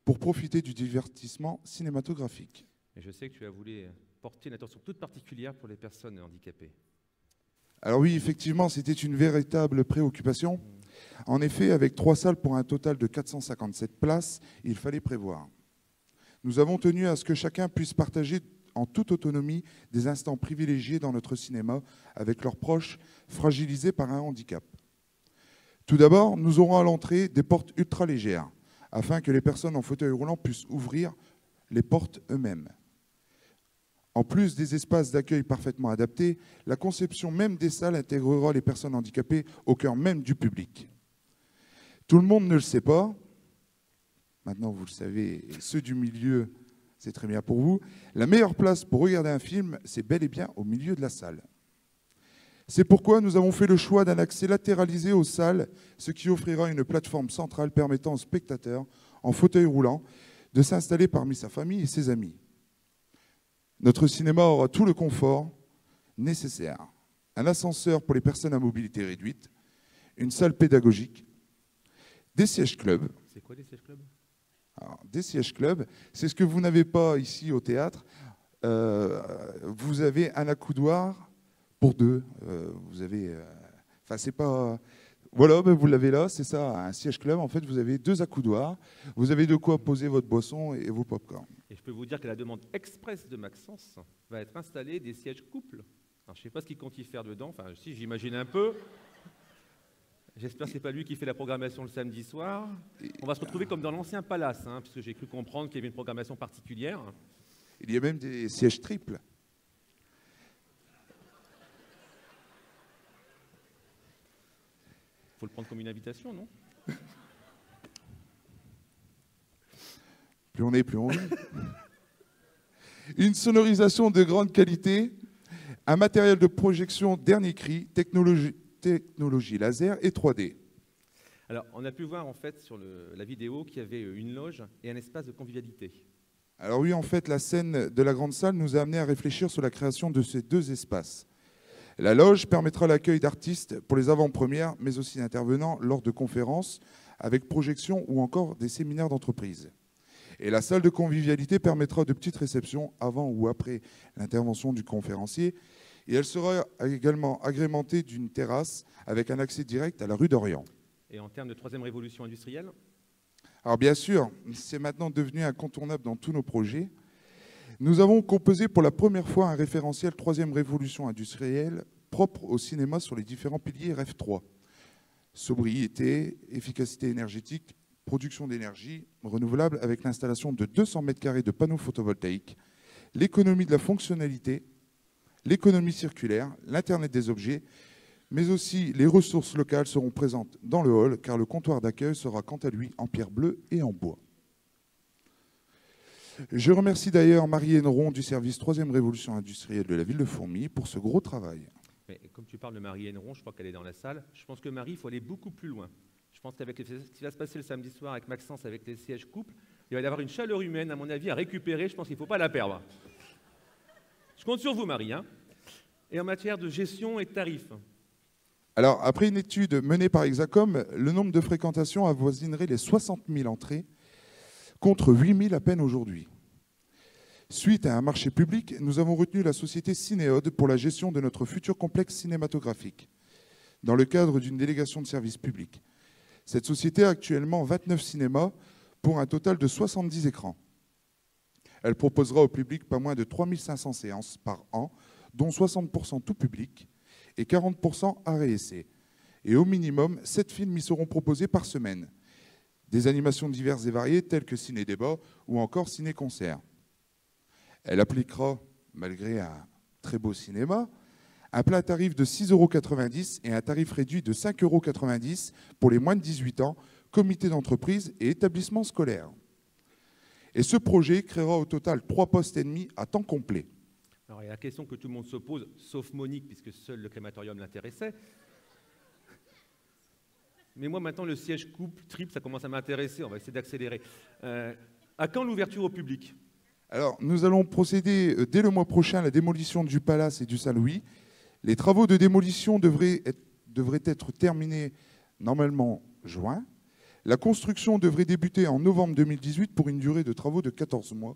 pour profiter du divertissement cinématographique. Et je sais que tu as voulu porter une attention toute particulière pour les personnes handicapées. Alors oui, effectivement, c'était une véritable préoccupation. En effet, avec 3 salles pour un total de 457 places, il fallait prévoir. Nous avons tenu à ce que chacun puisse partager en toute autonomie des instants privilégiés dans notre cinéma avec leurs proches fragilisés par un handicap. Tout d'abord, nous aurons à l'entrée des portes ultra légères afin que les personnes en fauteuil roulant puissent ouvrir les portes eux-mêmes. En plus des espaces d'accueil parfaitement adaptés, la conception même des salles intégrera les personnes handicapées au cœur même du public. Tout le monde ne le sait pas. Maintenant, vous le savez, et ceux du milieu, c'est très bien pour vous. La meilleure place pour regarder un film, c'est bel et bien au milieu de la salle. C'est pourquoi nous avons fait le choix d'un accès latéralisé aux salles, ce qui offrira une plateforme centrale permettant aux spectateurs en fauteuil roulant de s'installer parmi sa famille et ses amis. Notre cinéma aura tout le confort nécessaire. Un ascenseur pour les personnes à mobilité réduite, une salle pédagogique, des sièges clubs. C'est quoi des sièges clubs? Alors, des sièges clubs, c'est ce que vous n'avez pas ici au théâtre. Vous avez un accoudoir pour 2. Vous avez... Enfin, c'est pas... Voilà, ben vous l'avez là, c'est ça, un siège club. En fait, vous avez 2 accoudoirs. Vous avez de quoi poser votre boisson et vos pop-corn. Et je peux vous dire qu'à la demande express de Maxence, va être installé des sièges couples. Alors, je ne sais pas ce qu'il compte y faire dedans. Enfin, si, j'imagine un peu. J'espère que ce n'est pas lui qui fait la programmation le samedi soir. On va se retrouver comme dans l'ancien palace, hein, parce que j'ai cru comprendre qu'il y avait une programmation particulière. Il y a même des sièges triples. Il faut le prendre comme une invitation, non? Plus on est, plus on rit. Une sonorisation de grande qualité, un matériel de projection dernier cri, technologie laser et 3D. Alors, on a pu voir en fait sur la vidéo qu'il y avait une loge et un espace de convivialité. Alors oui, en fait, la scène de la grande salle nous a amené à réfléchir sur la création de ces 2 espaces. La loge permettra l'accueil d'artistes pour les avant-premières, mais aussi d'intervenants lors de conférences avec projection ou encore des séminaires d'entreprise. Et la salle de convivialité permettra de petites réceptions avant ou après l'intervention du conférencier. Et elle sera également agrémentée d'une terrasse avec un accès direct à la rue d'Orient. Et en termes de troisième révolution industrielle? Alors bien sûr, c'est maintenant devenu incontournable dans tous nos projets. Nous avons composé pour la première fois un référentiel troisième révolution industrielle propre au cinéma sur les différents piliers REF 3. Sobriété, efficacité énergétique, production d'énergie renouvelable avec l'installation de 200 m² de panneaux photovoltaïques, l'économie de la fonctionnalité, l'économie circulaire, l'Internet des objets, mais aussi les ressources locales seront présentes dans le hall car le comptoir d'accueil sera quant à lui en pierre bleue et en bois. Je remercie d'ailleurs Marie Henneron du service 3e Révolution industrielle de la ville de Fourmies pour ce gros travail. Mais comme tu parles de Marie Henneron, je crois qu'elle est dans la salle. Je pense que Marie, il faut aller beaucoup plus loin. Je pense qu'avec ce qui va se passer le samedi soir avec Maxence, avec les sièges couples, il va y avoir une chaleur humaine, à mon avis, à récupérer. Je pense qu'il ne faut pas la perdre. Je compte sur vous, Marie. Hein. Et en matière de gestion et de tarifs? Alors, après une étude menée par Exacom, le nombre de fréquentations avoisinerait les 60 000 entrées, contre 8 000 à peine aujourd'hui. Suite à un marché public, nous avons retenu la société Cinéode pour la gestion de notre futur complexe cinématographique, dans le cadre d'une délégation de service public. Cette société a actuellement 29 cinémas pour un total de 70 écrans. Elle proposera au public pas moins de 3 500 séances par an, dont 60% tout public et 40% arts et essais. Et au minimum, 7 films y seront proposés par semaine. Des animations diverses et variées telles que ciné-débat ou encore ciné-concert. Elle appliquera, malgré un très beau cinéma, un plat tarif de 6,90 € et un tarif réduit de 5,90 € pour les moins de 18 ans, comités d'entreprise et établissements scolaires. Et ce projet créera au total 3 postes et demi à temps complet. Alors, il y a la question que tout le monde se pose, sauf Monique, puisque seul le crématorium l'intéressait. Mais moi, maintenant, le siège couple, triple, ça commence à m'intéresser. On va essayer d'accélérer. À quand l'ouverture au public? Alors, nous allons procéder dès le mois prochain à la démolition du Palace et du Saint-Louis. Les travaux de démolition devraient être terminés normalement juin. La construction devrait débuter en novembre 2018 pour une durée de travaux de 14 mois,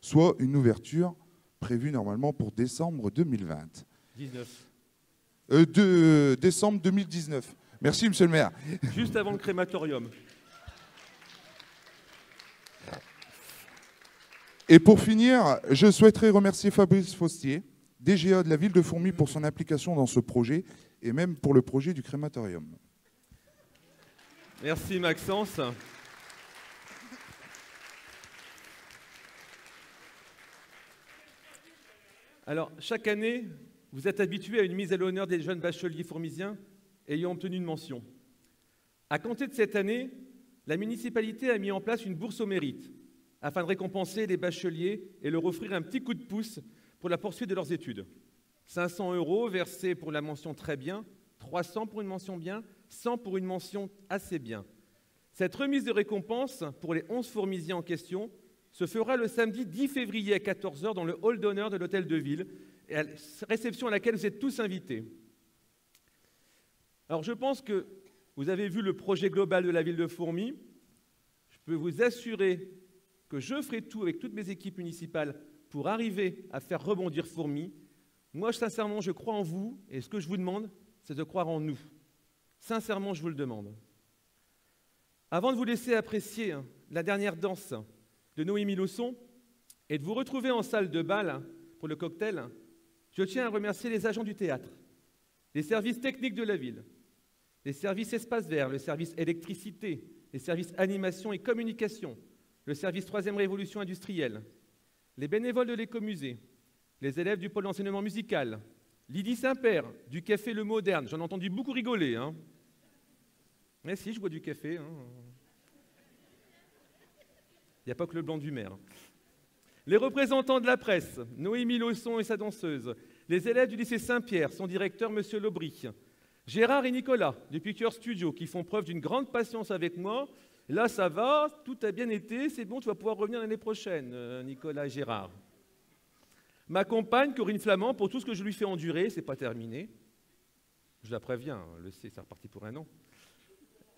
soit une ouverture prévue normalement pour décembre 2020. 19. De décembre 2019. Merci, monsieur le maire. Juste avant le crématorium. Et pour finir, je souhaiterais remercier Fabrice Faustier, DGA de la ville de Fourmies, pour son implication dans ce projet et même pour le projet du crématorium. Merci Maxence. Alors, chaque année, vous êtes habitués à une mise à l'honneur des jeunes bacheliers fourmisiens ayant obtenu une mention. À compter de cette année, la municipalité a mis en place une bourse au mérite afin de récompenser les bacheliers et leur offrir un petit coup de pouce pour la poursuite de leurs études. 500 € versés pour la mention très bien, 300 pour une mention bien, 100 pour une mention assez bien. Cette remise de récompense pour les 11 fourmisiens en question se fera le samedi 10 février à 14 h dans le hall d'honneur de l'Hôtel de Ville, réception à laquelle vous êtes tous invités. Alors je pense que vous avez vu le projet global de la ville de Fourmies. Je peux vous assurer que je ferai tout avec toutes mes équipes municipales pour arriver à faire rebondir Fourmies. Moi, sincèrement, je crois en vous et ce que je vous demande, c'est de croire en nous. Sincèrement, je vous le demande. Avant de vous laisser apprécier la dernière danse de Noémie Lausson et de vous retrouver en salle de bal pour le cocktail, je tiens à remercier les agents du théâtre, les services techniques de la ville, les services espaces verts, le service électricité, les services animation et communication, le service 3e Révolution industrielle, les bénévoles de l'écomusée, les élèves du pôle d'enseignement musical, Lydie Saint-Père, du Café Le Moderne. J'en ai entendu beaucoup rigoler. Hein. Mais si, je bois du café. Hein. Il n'y a pas que le blanc du maire. Les représentants de la presse, Noémie Lausson et sa danseuse, les élèves du lycée Saint-Pierre, son directeur, M. Lobry, Gérard et Nicolas, du Picture Studio, qui font preuve d'une grande patience avec moi. Là, ça va, tout a bien été, c'est bon, tu vas pouvoir revenir l'année prochaine, Nicolas et Gérard. Ma compagne, Corinne Flamand, pour tout ce que je lui fais endurer, c'est pas terminé. Je la préviens, le sait, c'est reparti pour un an.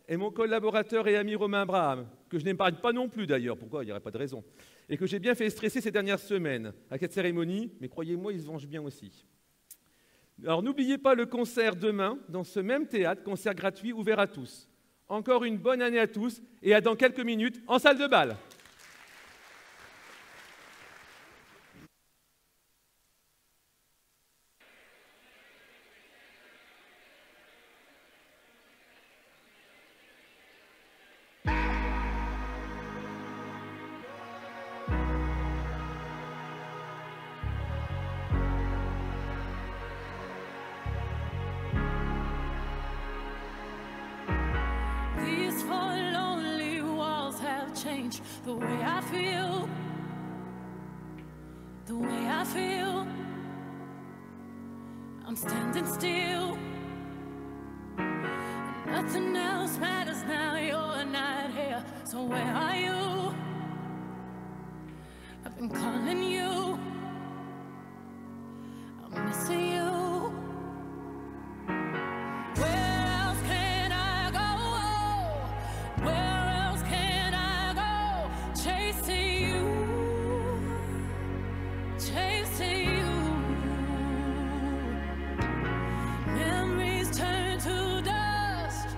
Et mon collaborateur et ami Romain Braham, que je n'épargne pas non plus d'ailleurs, pourquoi? Il n'y aurait pas de raison. Et que j'ai bien fait stresser ces dernières semaines à cette cérémonie, mais croyez-moi, ils se vengent bien aussi. Alors n'oubliez pas le concert demain, dans ce même théâtre, concert gratuit ouvert à tous. Encore une bonne année à tous, et à dans quelques minutes, en salle de bal. These four lonely walls have changed the way I feel. The way I feel. I'm standing still. Nothing else matters now, you're not here. So where are you? I've been calling you. I'm missing you. Where else can I go? Where else can I go? Chasing you. Chasing you. Memories turn to dust.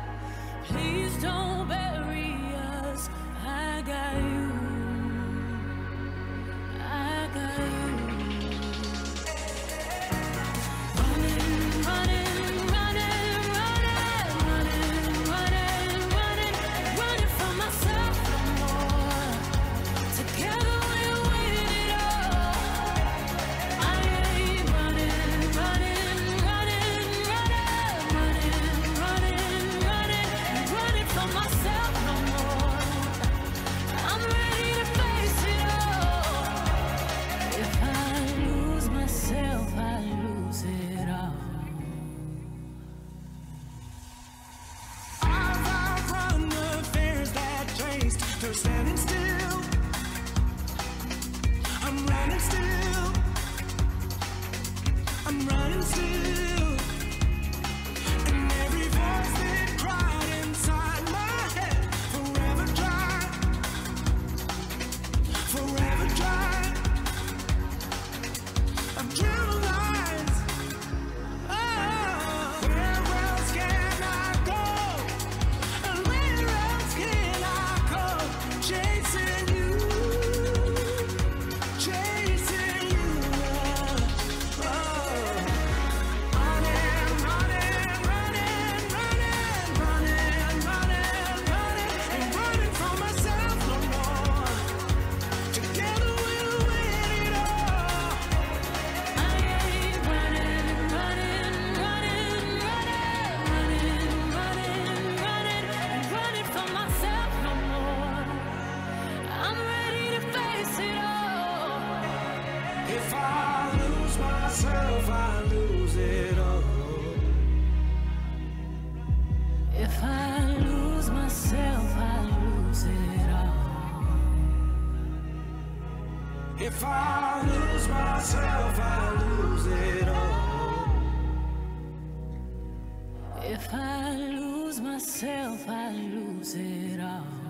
Please don't bury us. I got you. I got you. Running, running, running, running, running, running, running, running from myself no more. Together we'll win it all. I ain't running, running, running, running, running, running, running, running from myself no more. I'm ready to face it all. If I lose myself, I lose it all. I've outrun the fears that chased. They're standing still. I'm running still. I'm running still. And every voice that cried inside my head, forever dry. Forever dry. I've dreamed lies. Oh, where else can I go? And where else can I go? Chasing you. Chasing you. Oh. Running, running, running, running, running, running, running, and running from myself no more. Together we'll win it all. I ain't running, running, running, running, running, running, running, running from myself no more. I'm ready to face it all. If I lose myself, I lose it all. If I lose myself, I lose it all. If I lose myself, I lose it all. If I lose myself, I lose it all.